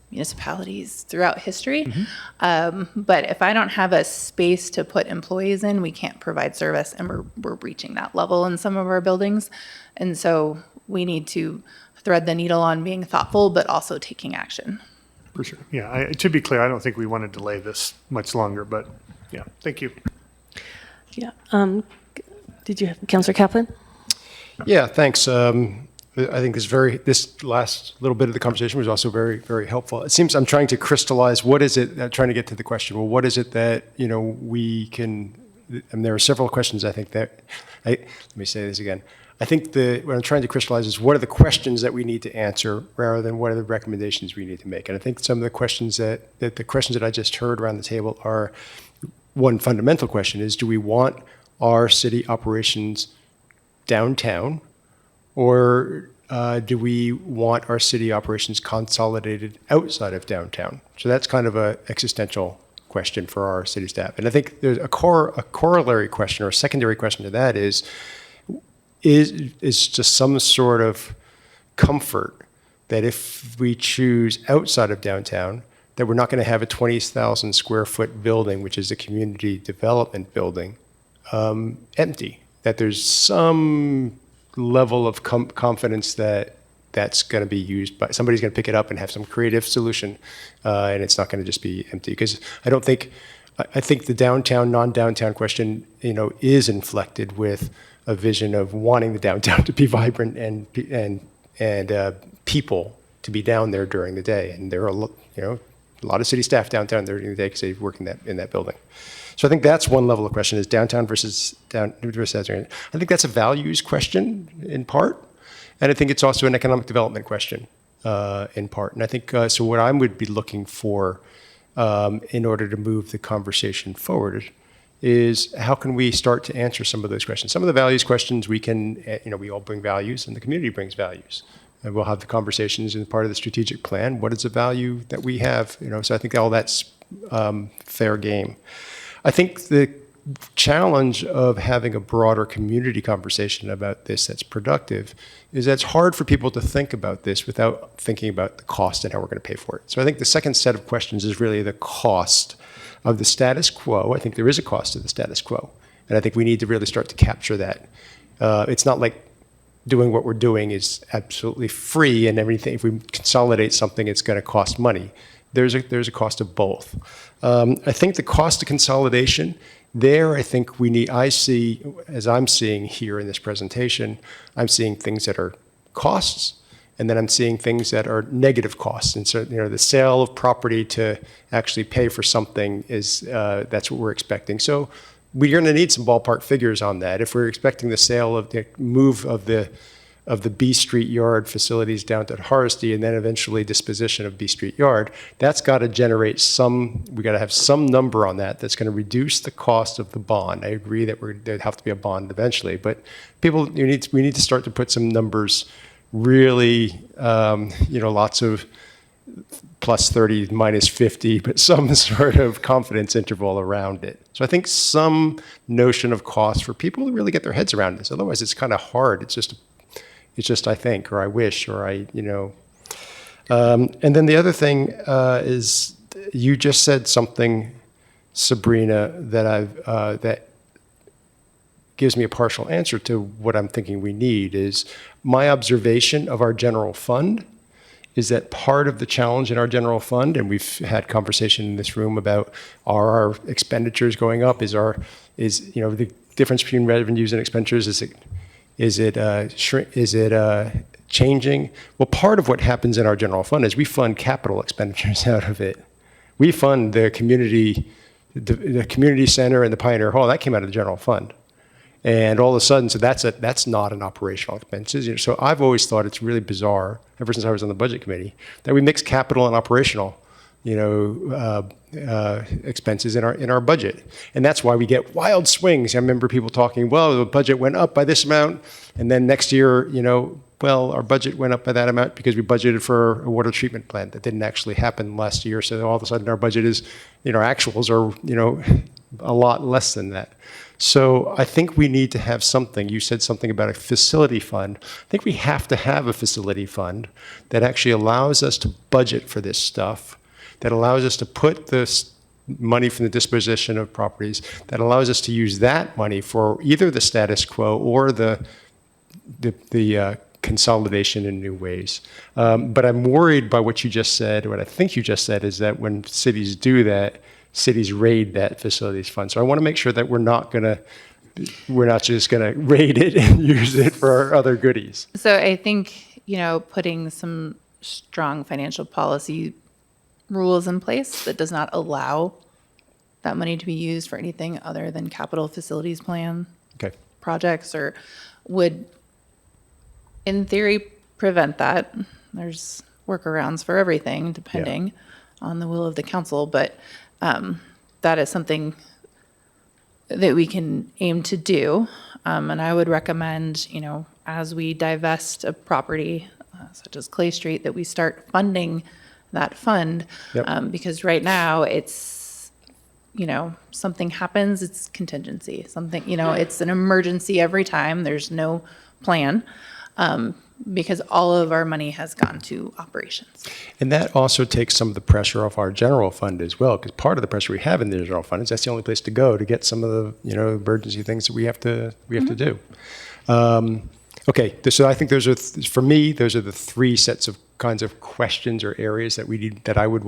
municipalities throughout history. But if I don't have a space to put employees in, we can't provide service, and we're reaching that level in some of our buildings. And so we need to thread the needle on being thoughtful, but also taking action. For sure. Yeah, to be clear, I don't think we want to delay this much longer, but yeah, thank you. Yeah. Did you have Councilor Kaplan? Yeah, thanks. I think this last little bit of the conversation was also very, very helpful. It seems I'm trying to crystallize what is it, trying to get to the question, well, what is it that, we can, and there are several questions I think that, let me say this again. I think what I'm trying to crystallize is what are the questions that we need to answer rather than what are the recommendations we need to make. And I think some of the questions that I just heard around the table are, one fundamental question is, do we want our city operations downtown, or do we want our city operations consolidated outside of downtown? So that's kind of an existential question for our city staff. And I think there's a corollary question or a secondary question to that is just some sort of comfort that if we choose outside of downtown, that we're not going to have a 20,000 square foot building, which is a community development building, empty, that there's some level of confidence that that's going to be used by somebody's going to pick it up and have some creative solution, and it's not going to just be empty. Because I think the downtown, non-downtown question, is inflected with a vision of wanting the downtown to be vibrant and people to be down there during the day. And there are a lot of city staff downtown during the day because they work in that building. So I think that's one level of question, is downtown versus Adjournment. I think that's a values question in part, and I think it's also an economic development question in part. And I think so what I would be looking for in order to move the conversation forward is how can we start to answer some of those questions. Some of the values questions we can, we all bring values and the community brings values. And we'll have the conversations in part of the strategic plan. What is the value that we have? So I think all that's fair game. I think the challenge of having a broader community conversation about this that's productive is that it's hard for people to think about this without thinking about the cost and how we're going to pay for it. So I think the second set of questions is really the cost of the status quo. I think there is a cost to the status quo, and I think we need to really start to capture that. It's not like doing what we're doing is absolutely free and everything. If we consolidate something, it's going to cost money. There's a cost of both. I think the cost of consolidation, I think I see, as I'm seeing here in this presentation, I'm seeing things that are costs, and then I'm seeing things that are negative costs. And so, the sale of property to actually pay for something that's what we're expecting. So we're going to need some ballpark figures on that. If we're expecting the sale of the move of the B Street Yard facilities down to Hardesty and then eventually disposition of B Street Yard, that's got to generate we got to have some number on that that's going to reduce the cost of the bond. I agree that there'd have to be a bond eventually, but we need to start to put some numbers really, lots of plus 30, minus 50, but some sort of confidence interval around it. So I think some notion of cost for people to really get their heads around this. Otherwise, it's kind of hard. It's just I think, or I wish, or and then the other thing is you just said something, Sabrina, that gives me a partial answer to what I'm thinking we need. Is my observation of our general fund is that part of the challenge in our general fund, and we've had conversation in this room about are our expenditures going up? Is the difference between revenues and expenditures, is it changing? Well, part of what happens in our general fund is we fund capital expenditures out of it. We fund the community center and the Pioneer Hall. That came out of the general fund. And all of a sudden, so that's not an operational expenses. So I've always thought it's really bizarre, ever since I was on the budget committee, that we mix capital and operational, expenses in our budget. And that's why we get wild swings. I remember people talking, well, the budget went up by this amount, and then next year, well, our budget went up by that amount because we budgeted for a water treatment plant. That didn't actually happen last year. So all of a sudden our budget is, our actuals are, a lot less than that. So I think we need to have something. You said something about a facility fund. I think we have to have a facility fund that actually allows us to budget for this stuff, that allows us to put this money from the disposition of properties, that allows us to use that money for either the status quo or the consolidation in new ways. But I'm worried by what you just said, or what I think you just said, is that when cities do that, cities raid that facilities fund. So I want to make sure that we're not just going to raid it and use it for our other goodies. So I think, putting some strong financial policy rules in place that does not allow that money to be used for anything other than capital facilities plan Okay. projects, or would, in theory, prevent that. There's workarounds for everything, depending on the will of the council, but that is something that we can aim to do. And I would recommend, as we divest a property, such as Clay Street, that we start funding that fund. Yep. Because right now it's, something happens, it's contingency. Something, it's an emergency every time. There's no plan. Because all of our money has gone to operations. And that also takes some of the pressure off our general fund as well, because part of the pressure we have in the general fund is that's the only place to go to get some of the, emergency things that we have to do. Okay, so I think those are, for me, those are the three sets of kinds of questions or areas that we need, that I would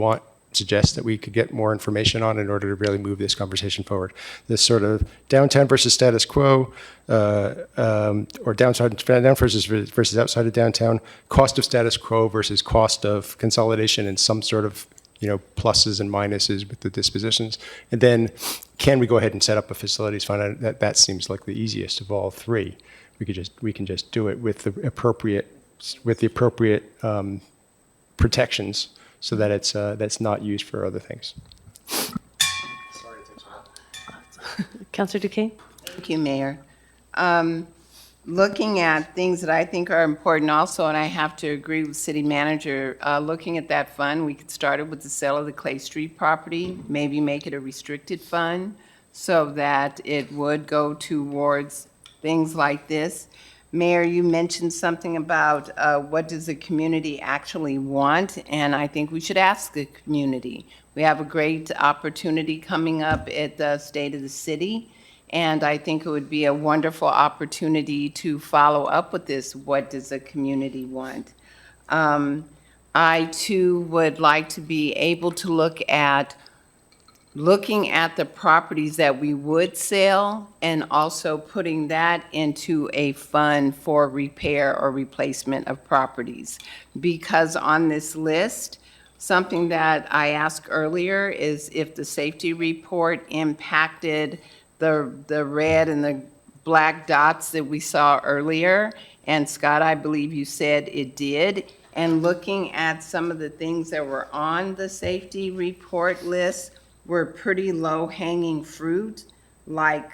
suggest that we could get more information on in order to really move this conversation forward. This sort of downtown versus status quo, or down versus outside of downtown, cost of status quo versus cost of consolidation, and some sort of pluses and minuses with the dispositions. And then, can we go ahead and set up a facilities fund? That seems like the easiest of all three. We can just do it with the appropriate protections, so that that's not used for other things. Councillor Duquesne? Thank you, Mayor. Looking at things that I think are important also, and I have to agree with City Manager, looking at that fund, we could start it with the sale of the Clay Street property, maybe make it a restricted fund so that it would go towards things like this. Mayor, you mentioned something about what does the community actually want, and I think we should ask the community. We have a great opportunity coming up at the State of the City, and I think it would be a wonderful opportunity to follow up with this. What does the community want? I, too, would like to be able to looking at the properties that we would sell and also putting that into a fund for repair or replacement of properties. Because on this list, something that I asked earlier is if the safety report impacted the red and the black dots that we saw earlier. And Scott, I believe you said it did. And looking at some of the things that were on the safety report list, were pretty low-hanging fruit, like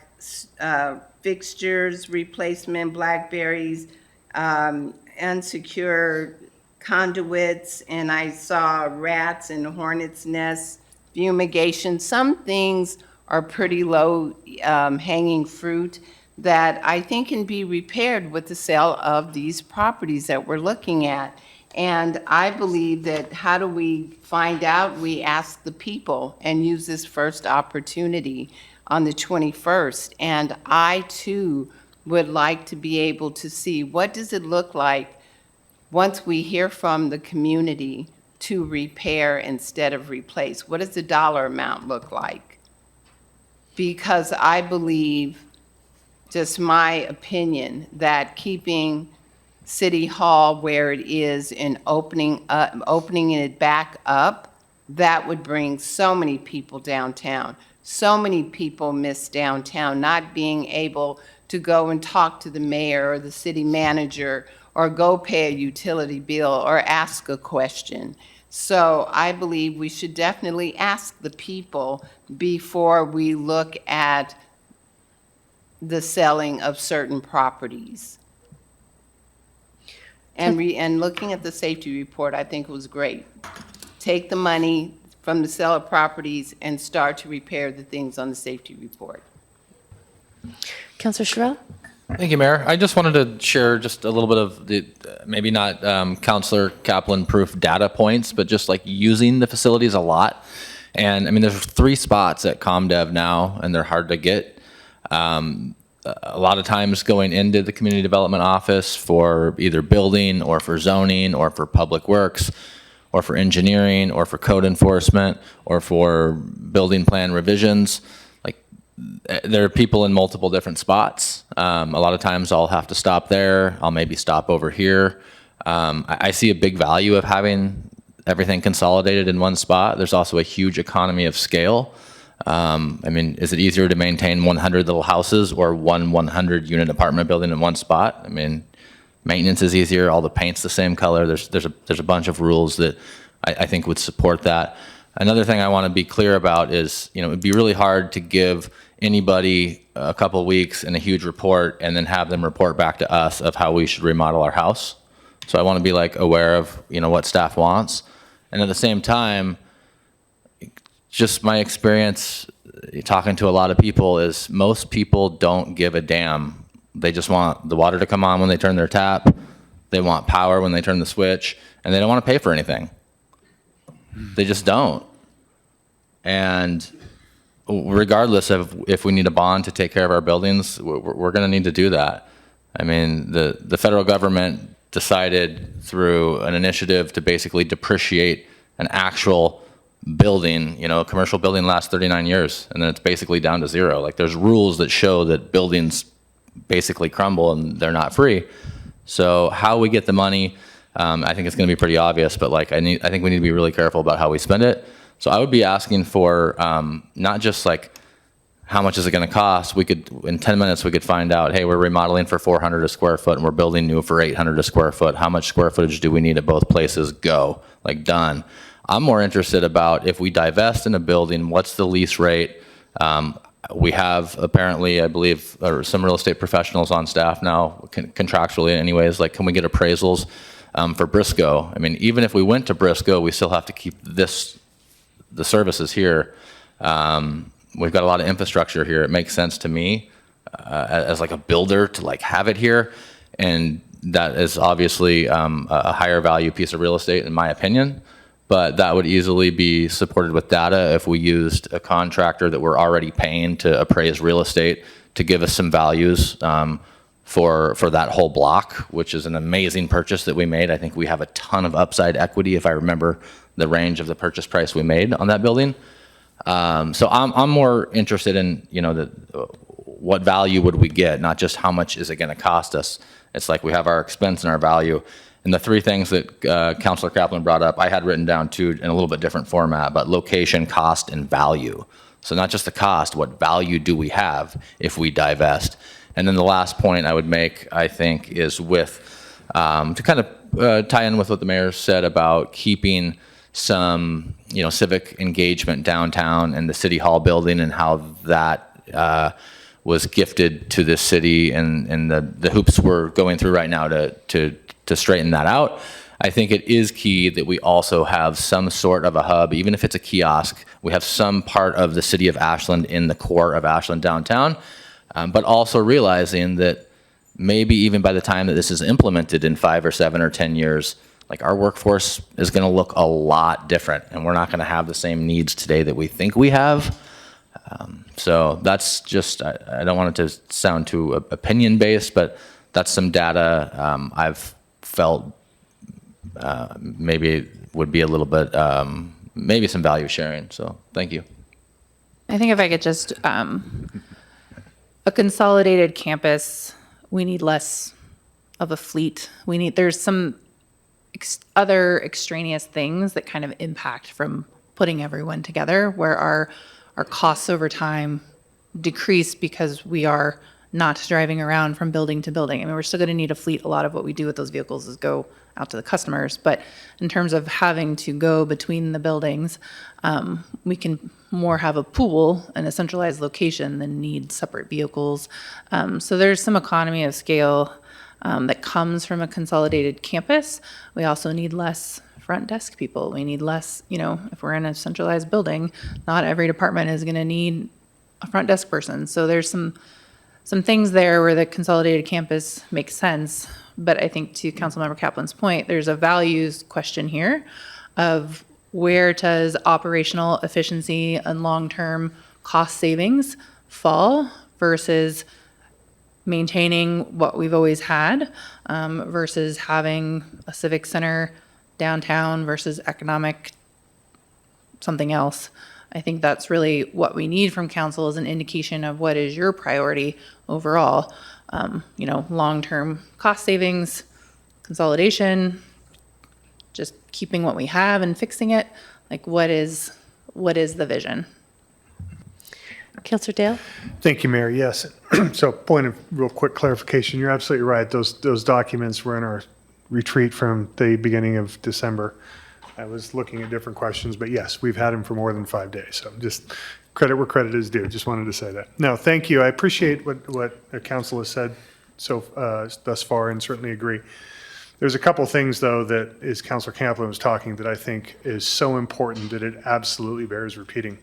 fixtures, replacement, blackberries, unsecure conduits, and I saw rats and hornets' nests, fumigation. Some things are pretty low-hanging fruit that I think can be repaired with the sale of these properties that we're looking at. And I believe that how do we find out? We ask the people and use this first opportunity on the 21st. And I, too, would like to be able to see what does it look like once we hear from the community to repair instead of replace. What does the dollar amount look like? Because I believe, just my opinion, that keeping City Hall where it is and opening it back up, that would bring so many people downtown. So many people miss downtown, not being able to go and talk to the mayor or the city manager or go pay a utility bill or ask a question. So I believe we should definitely ask the people before we look at the selling of certain properties. And looking at the safety report, I think was great. Take the money from the sale of properties and start to repair the things on the safety report. Councilor Sherrill? Thank you, Mayor. I just wanted to share just a little bit of the, maybe not Counselor Kaplan-proof data points, but just like using the facilities a lot. And I mean, there's 3 spots at ComDev now, and they're hard to get. A lot of times going into the community development office for either building or for zoning or for public works or for engineering or for code enforcement or for building plan revisions. There are people in multiple different spots. A lot of times I'll have to stop there. I'll maybe stop over here. I see a big value of having everything consolidated in one spot. There's also a huge economy of scale. I mean, is it easier to maintain 100 little houses or one 100-unit apartment building in one spot? I mean, maintenance is easier. All the paint's the same color. There's a bunch of rules that I think would support that. Another thing I want to be clear about is, you know, it'd be really hard to give anybody a couple of weeks and a huge report and then have them report back to us of how we should remodel our house. So I want to be like aware of, you know, what staff wants. And at the same time, just my experience talking to a lot of people is most people don't give a damn. They just want the water to come on when they turn their tap. They want power when they turn the switch, and they don't want to pay for anything. They just don't. And regardless of if we need a bond to take care of our buildings, we're going to need to do that. I mean, the federal government decided through an initiative to basically depreciate an actual building. You know, a commercial building lasts 39 years, and then it's basically down to 0. Like, there's rules that show that buildings basically crumble and they're not free. So how we get the money, I think it's going to be pretty obvious, but like I think we need to be really careful about how we spend it. So I would be asking for not just like how much is it going to cost. We could, in 10 minutes, we could find out, hey, we're remodeling for 400 a square foot and we're building new for 800 a square foot. How much square footage do we need at both places? Go, like done. I'm more interested about if we divest in a building, what's the lease rate? We have apparently, I believe, some real estate professionals on staff now, contractually anyways, like can we get appraisals for Briscoe? I mean, even if we went to Briscoe, we still have to keep the services here. We've got a lot of infrastructure here. It makes sense to me as like a builder to like have it here. And that is obviously a higher value piece of real estate in my opinion. But that would easily be supported with data if we used a contractor that we're already paying to appraise real estate to give us some values for that whole block, which is an amazing purchase that we made. I think we have a ton of upside equity if I remember the range of the purchase price we made on that building. So I'm more interested in, you know, what value would we get, not just how much is it going to cost us. It's like we have our expense and our value. And the 3 things that Councilor Kaplan brought up, I had written down too in a little bit different format, but location, cost, and value. So not just the cost, what value do we have if we divest? And then the last point I would make, I think, is with, to kind of tie in with what the mayor said about keeping some, you know, civic engagement downtown and the city hall building and how that was gifted to this city and the hoops we're going through right now to straighten that out. I think it is key that we also have some sort of a hub, even if it's a kiosk. We have some part of the city of Ashland in the core of Ashland downtown, but also realizing that maybe even by the time that this is implemented in 5 or 7 or 10 years, like our workforce is going to look a lot different, and we're not going to have the same needs today that we think we have. So that's just, I don't want it to sound too opinion-based, but that's some data I've felt maybe would be a little bit, maybe some value sharing. So thank you. I think if I could just, a consolidated campus, we need less of a fleet. There's some other extraneous things that kind of impact from putting everyone together where our costs over time decrease because we are not driving around from building to building. I mean, we're still going to need a fleet. A lot of what we do with those vehicles is go out to the customers. But in terms of having to go between the buildings, we can more have a pool in a centralized location than need separate vehicles. So there's some economy of scale that comes from a consolidated campus. We also need less front desk people. We need less, if we're in a centralized building, not every department is going to need a front desk person. So there's some things there where the consolidated campus makes sense. But I think to Councilmember Kaplan's point, there's a values question here of where does operational efficiency and long-term cost savings fall versus maintaining what we've always had versus having a civic center downtown versus economic something else. I think that's really what we need from council is an indication of what is your priority overall. Long-term cost savings, consolidation, just keeping what we have and fixing it. Like what is the vision? Councillor Dale? Thank you, Mayor. Yes. So point of real quick clarification, you're absolutely right. Those documents were in our retreat from the beginning of December. I was looking at different questions, but yes, we've had them for more than 5 days. So just credit where credit is due. Just wanted to say that. No, thank you. I appreciate what the council has said thus far and certainly agree. There's a couple things, though, that as Councilor Kaplan was talking that I think is so important that it absolutely bears repeating.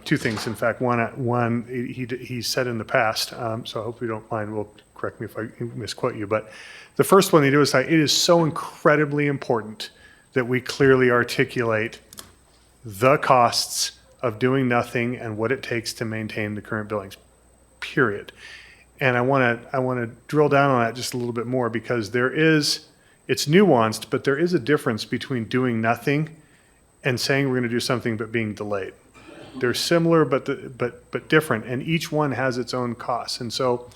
Two things, in fact. One he said in the past, so I hope you don't mind, will correct me if I misquote you, but the first one he did was say, it is so incredibly important that we clearly articulate the costs of doing nothing and what it takes to maintain the current buildings, period. And I want to drill down on that just a little bit more because it's nuanced, but there is a difference between doing nothing and saying we're going to do something but being delayed. They're similar but different, and each one has its own costs. And so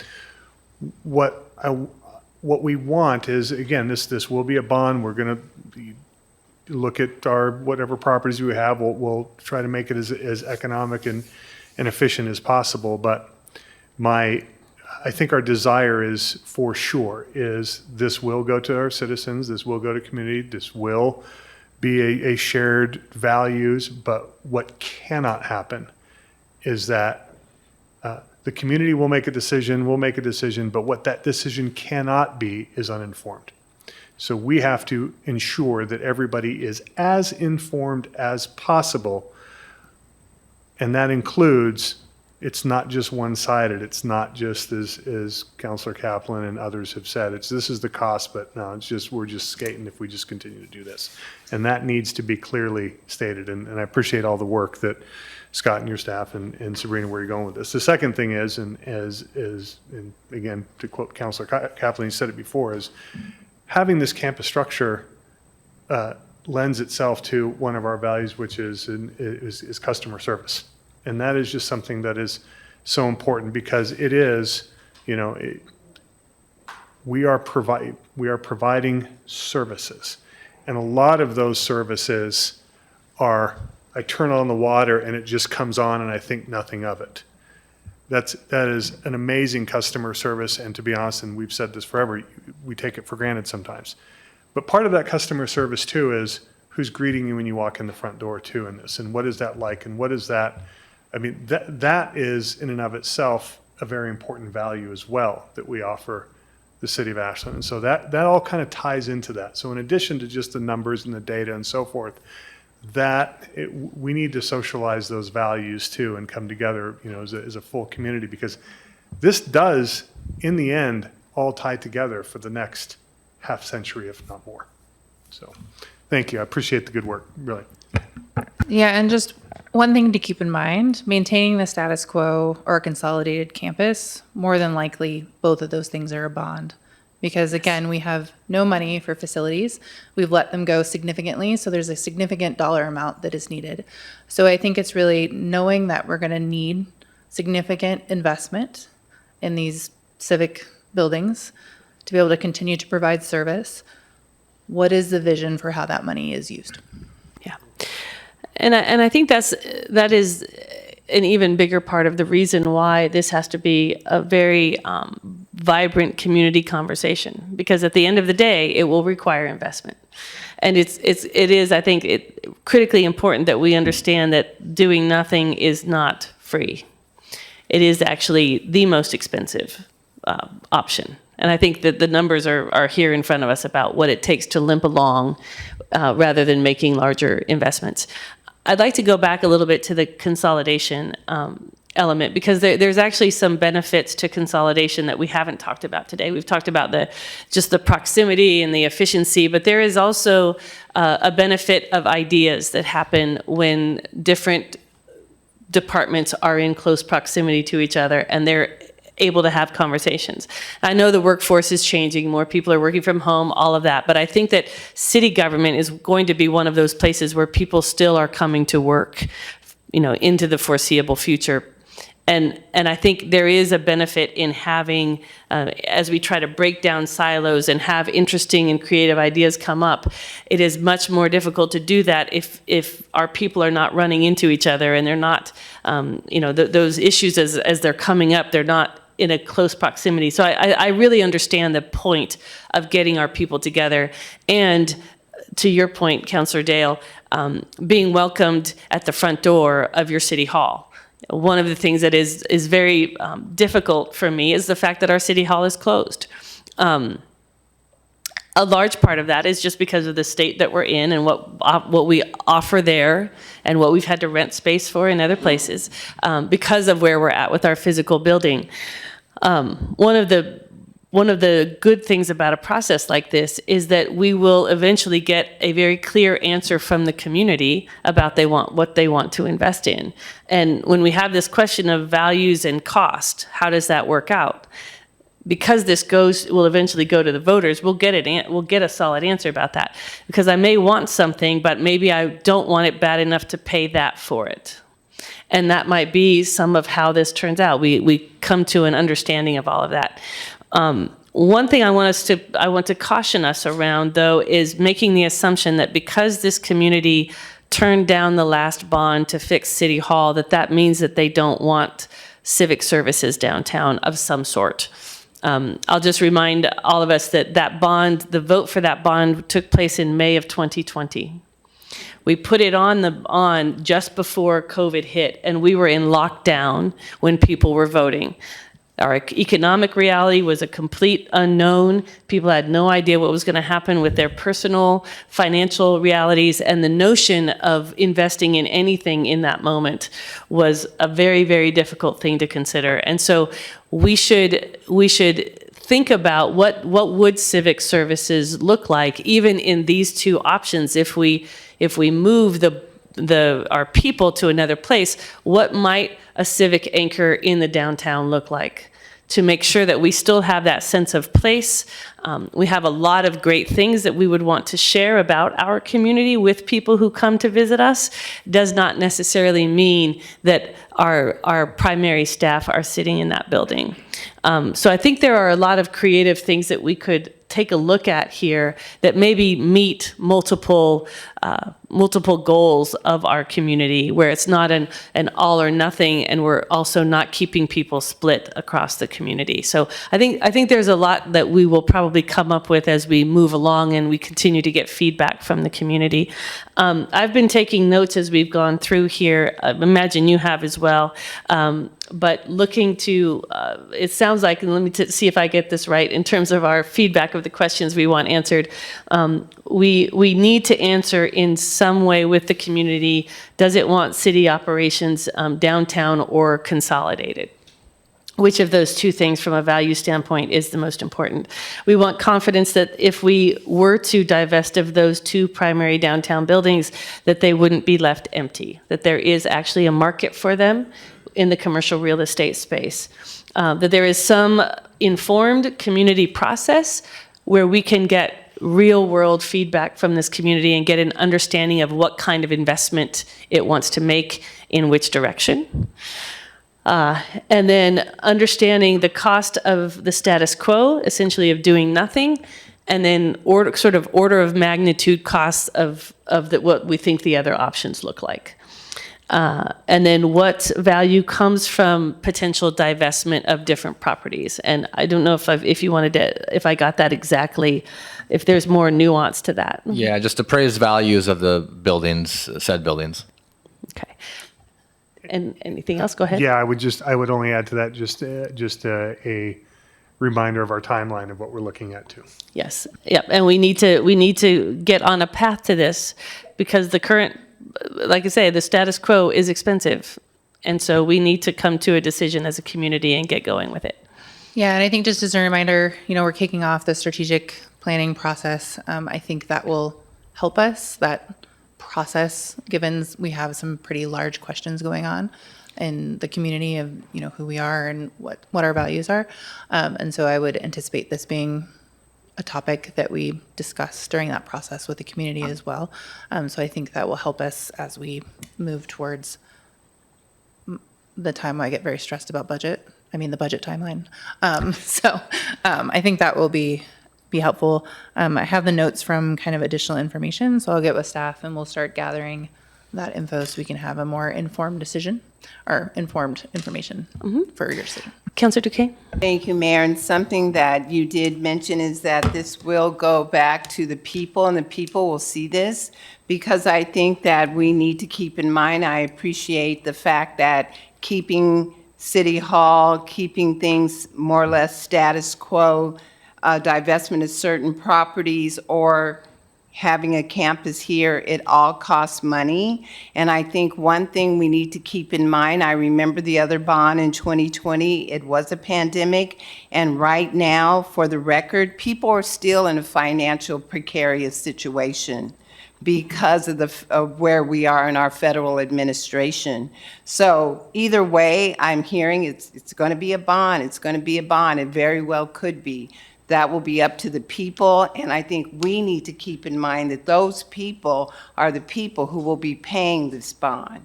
what we want is, again, this will be a bond. We're going to look at our whatever properties we have. We'll try to make it as economic and efficient as possible. But I think our desire is for sure is this will go to our citizens. This will go to community. This will be a shared values. But what cannot happen is that the community will make a decision. We'll make a decision. But what that decision cannot be is uninformed. So we have to ensure that everybody is as informed as possible. And that includes, it's not just one-sided. It's not just as Councilor Kaplan and others have said, this is the cost, but no, we're just skating if we just continue to do this. And that needs to be clearly stated. And I appreciate all the work that Scott and your staff and Sabrina, where you're going with this. The second thing is, and again, to quote Councilor Kaplan, he said it before, is having this campus structure lends itself to one of our values, which is customer service. And that is just something that is so important because it is, we are providing services. And a lot of those services are, I turn on the water and it just comes on and I think nothing of it. That is an amazing customer service, and to be honest, and we've said this forever, we take it for granted sometimes. But part of that customer service too is who's greeting you when you walk in the front door too in this, and what is that like, and what is that? I mean, that is in and of itself a very important value as well that we offer the city of Ashland. And so that all kind of ties into that. So in addition to just the numbers and the data and so forth, we need to socialize those values too and come together, as a full community, because this does, in the end, all tie together for the next half century, if not more. So thank you. I appreciate the good work, really. Yeah, and just one thing to keep in mind, maintaining the status quo or a consolidated campus, more than likely, both of those things are a bond. Because again, we have no money for facilities. We've let them go significantly, so there's a significant dollar amount that is needed. So I think it's really knowing that we're going to need significant investment in these civic buildings to be able to continue to provide service. What is the vision for how that money is used? Yeah. And I think that is an even bigger part of the reason why this has to be a very vibrant community conversation, because at the end of the day, it will require investment. And it is, I think, critically important that we understand that doing nothing is not free. It is actually the most expensive option. And I think that the numbers are here in front of us about what it takes to limp along rather than making larger investments. I'd like to go back a little bit to the consolidation element, because there's actually some benefits to consolidation that we haven't talked about today. We've talked about just the proximity and the efficiency, but there is also a benefit of ideas that happen when different departments are in close proximity to each other and they're able to have conversations. I know the workforce is changing, more people are working from home, all of that, but I think that city government is going to be one of those places where people still are coming to work, into the foreseeable future. And I think there is a benefit in having, as we try to break down silos and have interesting and creative ideas come up, it is much more difficult to do that if our people are not running into each other and they're not, those issues as they're coming up, they're not in a close proximity. So I really understand the point of getting our people together. And to your point, Councilor Dale, being welcomed at the front door of your city hall. One of the things that is very difficult for me is the fact that our city hall is closed. A large part of that is just because of the state that we're in and what we offer there and what we've had to rent space for in other places because of where we're at with our physical building. One of the good things about a process like this is that we will eventually get a very clear answer from the community about what they want to invest in. And when we have this question of values and cost, how does that work out? Because this will eventually go to the voters, we'll get a solid answer about that. Because I may want something, but maybe I don't want it bad enough to pay that for it. And that might be some of how this turns out. We come to an understanding of all of that. One thing I want to caution us around, though, is making the assumption that because this community turned down the last bond to fix City Hall, that means that they don't want civic services downtown of some sort. I'll just remind all of us that the vote for that bond took place in May of 2020. We put it on just before COVID hit, and we were in lockdown when people were voting. Our economic reality was a complete unknown. People had no idea what was going to happen with their personal financial realities, and the notion of investing in anything in that moment was a very, very difficult thing to consider. And so we should think about what would civic services look like, even in these two options. If we move our people to another place, what might a civic anchor in the downtown look like? To make sure that we still have that sense of place. We have a lot of great things that we would want to share about our community with people who come to visit us. Does not necessarily mean that our primary staff are sitting in that building. So I think there are a lot of creative things that we could take a look at here that maybe meet multiple goals of our community, where it's not an all or nothing, and we're also not keeping people split across the community. So I think there's a lot that we will probably come up with as we move along and we continue to get feedback from the community. I've been taking notes as we've gone through here. I imagine you have as well. But looking to, it sounds like, and let me see if I get this right, in terms of our feedback of the questions we want answered, we need to answer in some way with the community, does it want city operations downtown or consolidated? Which of those two things from a value standpoint is the most important? We want confidence that if we were to divest of those two primary downtown buildings, that they wouldn't be left empty, that there is actually a market for them in the commercial real estate space, that there is some informed community process where we can get real world feedback from this community and get an understanding of what kind of investment it wants to make in which direction. And then understanding the cost of the status quo, essentially of doing nothing, and then order of magnitude costs of what we think the other options look like. And then what value comes from potential divestment of different properties. And I don't know if you wanted to, if I got that exactly, if there's more nuance to that. Yeah, just appraised values of the buildings, said buildings. Okay. And anything else? Go ahead. Yeah, I would only add to that just a reminder of our timeline of what we're looking at too. Yes. Yep. And we need to get on a path to this because the current, like I say, the status quo is expensive. And so we need to come to a decision as a community and get going with it. Yeah, and I think just as a reminder, we're kicking off the strategic planning process. I think that will help us, that process, given we have some pretty large questions going on in the community of, who we are and what our values are. And so I would anticipate this being a topic that we discuss during that process with the community as well. So I think that will help us as we move towards the time I get very stressed about budget. I mean, the budget timeline. So I think that will be helpful. I have the notes from kind of additional information, so I'll get with staff and we'll start gathering that info so we can have a more informed decision or informed information for your city. Councilor Duquesne? Thank you, Mayor. And something that you did mention is that this will go back to the people, and the people will see this, because I think that we need to keep in mind, I appreciate the fact that keeping City Hall, keeping things more or less status quo, divestment of certain properties, or having a campus here, it all costs money. And I think one thing we need to keep in mind, I remember the other bond in 2020, it was a pandemic. And right now, for the record, people are still in a financial precarious situation because of where we are in our federal administration. So either way, I'm hearing it's going to be a bond. It's going to be a bond. It very well could be. That will be up to the people, and I think we need to keep in mind that those people are the people who will be paying this bond.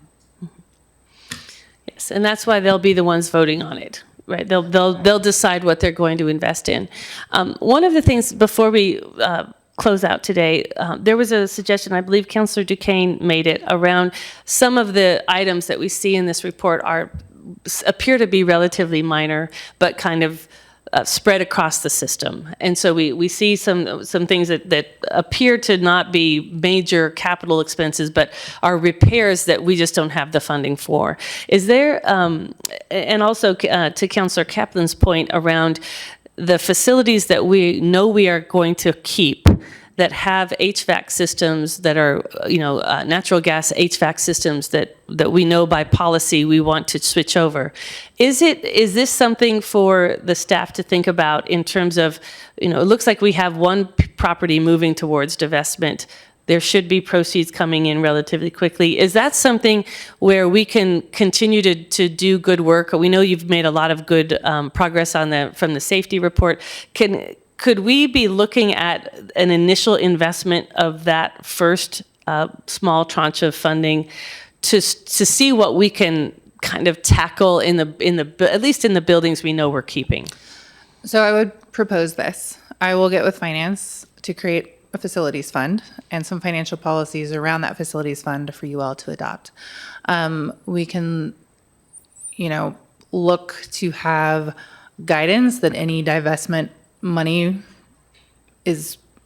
Yes, and that's why they'll be the ones voting on it, right? They'll decide what they're going to invest in. One of the things before we close out today, there was a suggestion, I believe Councilor Duquesne made it, around some of the items that we see in this report appear to be relatively minor, but kind of spread across the system. And so we see some things that appear to not be major capital expenses, but are repairs that we just don't have the funding for. Is there, and also to Councilor Kaplan's point around the facilities that we know we are going to keep that have HVAC systems that are, natural gas HVAC systems that we know by policy we want to switch over. Is this something for the staff to think about in terms of, it looks like we have one property moving towards divestment. There should be proceeds coming in relatively quickly. Is that something where we can continue to do good work? We know you've made a lot of good progress from the safety report. Could we be looking at an initial investment of that first small tranche of funding to see what we can kind of tackle at least in the buildings we know we're keeping? So I would propose this. I will get with finance to create a facilities fund and some financial policies around that facilities fund for you all to adopt. We can, look to have guidance that any divestment money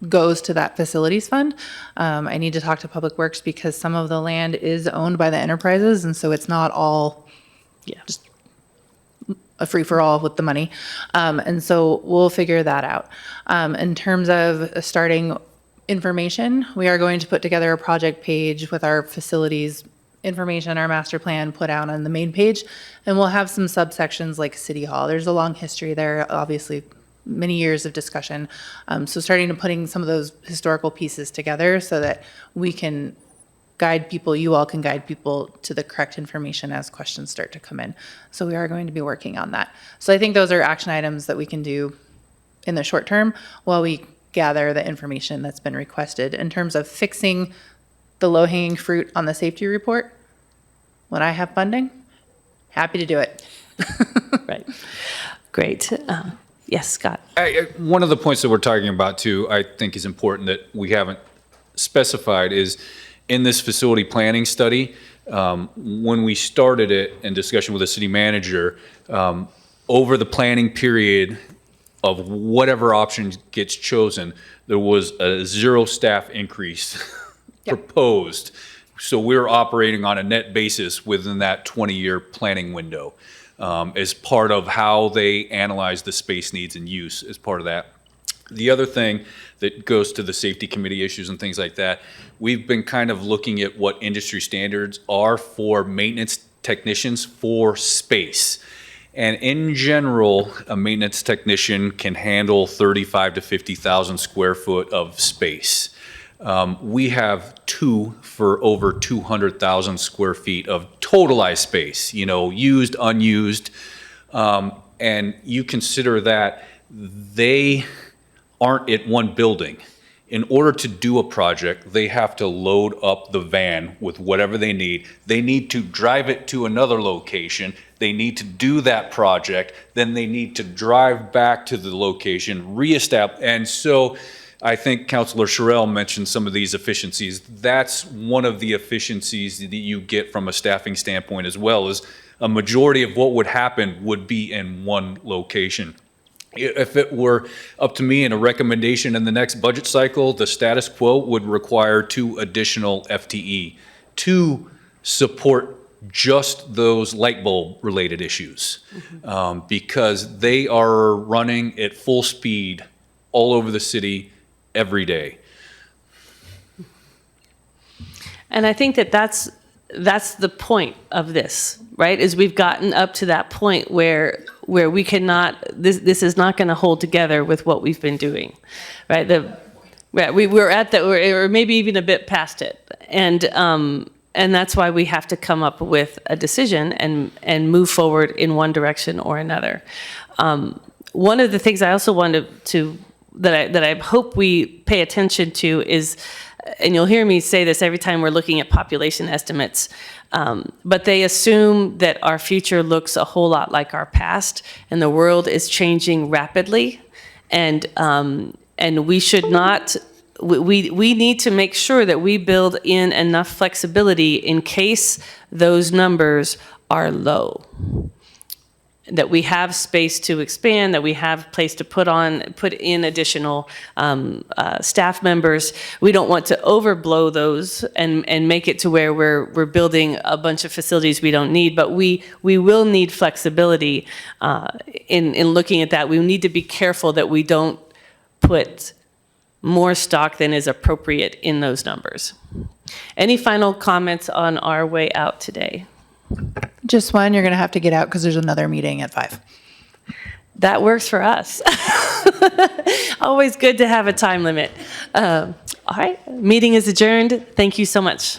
goes to that facilities fund. I need to talk to Public Works because some of the land is owned by the enterprises, and so it's not all just a free-for-all with the money. And so we'll figure that out. In terms of starting information, we are going to put together a project page with our facilities information, our master plan put out on the main page, and we'll have some subsections like City Hall. There's a long history there, obviously many years of discussion. So starting to putting some of those historical pieces together so that we can guide people, you all can guide people to the correct information as questions start to come in. So we are going to be working on that. So I think those are action items that we can do in the short term while we gather the information that's been requested. In terms of fixing the low-hanging fruit on the safety report, when I have funding, happy to do it. Right. Great. Yes, Scott. One of the points that we're talking about too, I think is important that we haven't specified is in this facility planning study, When we started it in discussion with the city manager, over the planning period of whatever option gets chosen, there was a 0 staff increase proposed. So we're operating on a net basis within that 20-year planning window as part of how they analyze the space needs and use as part of that. The other thing that goes to the safety committee issues and things like that, we've been kind of looking at what industry standards are for maintenance technicians for space. And in general, a maintenance technician can handle 35 to 50,000 square foot of space. We have 2 for over 200,000 square feet of totalized space, used, unused. And you consider that they aren't at one building. In order to do a project, they have to load up the van with whatever they need. They need to drive it to another location. They need to do that project. Then they need to drive back to the location, reestablish. And so I think Councilor Sherrill mentioned some of these efficiencies. That's one of the efficiencies that you get from a staffing standpoint as well, is a majority of what would happen would be in one location. If it were up to me and a recommendation in the next budget cycle, the status quo would require 2 additional FTE to support just those light bulb related issues, because they are running at full speed all over the city every day. And I think that's the point of this, right? Is we've gotten up to that point where we cannot, this is not going to hold together with what we've been doing, right? We're at that, or maybe even a bit past it, and that's why we have to come up with a decision and move forward in one direction or another. One of the things I also wanted to that I hope we pay attention to is, and you'll hear me say this every time we're looking at population estimates, but they assume that our future looks a whole lot like our past, and the world is changing rapidly, and we should not. We need to make sure that we build in enough flexibility in case those numbers are low, that we have space to expand, that we have place to put in additional staff members. We don't want to overblow those and make it to where we're building a bunch of facilities we don't need, but we will need flexibility in looking at that. We need to be careful that we don't put more stock than is appropriate in those numbers. Any final comments on our way out today? Just one, you're going to have to get out because there's another meeting at 5. That works for us. Always good to have a time limit. All right, meeting is adjourned. Thank you so much.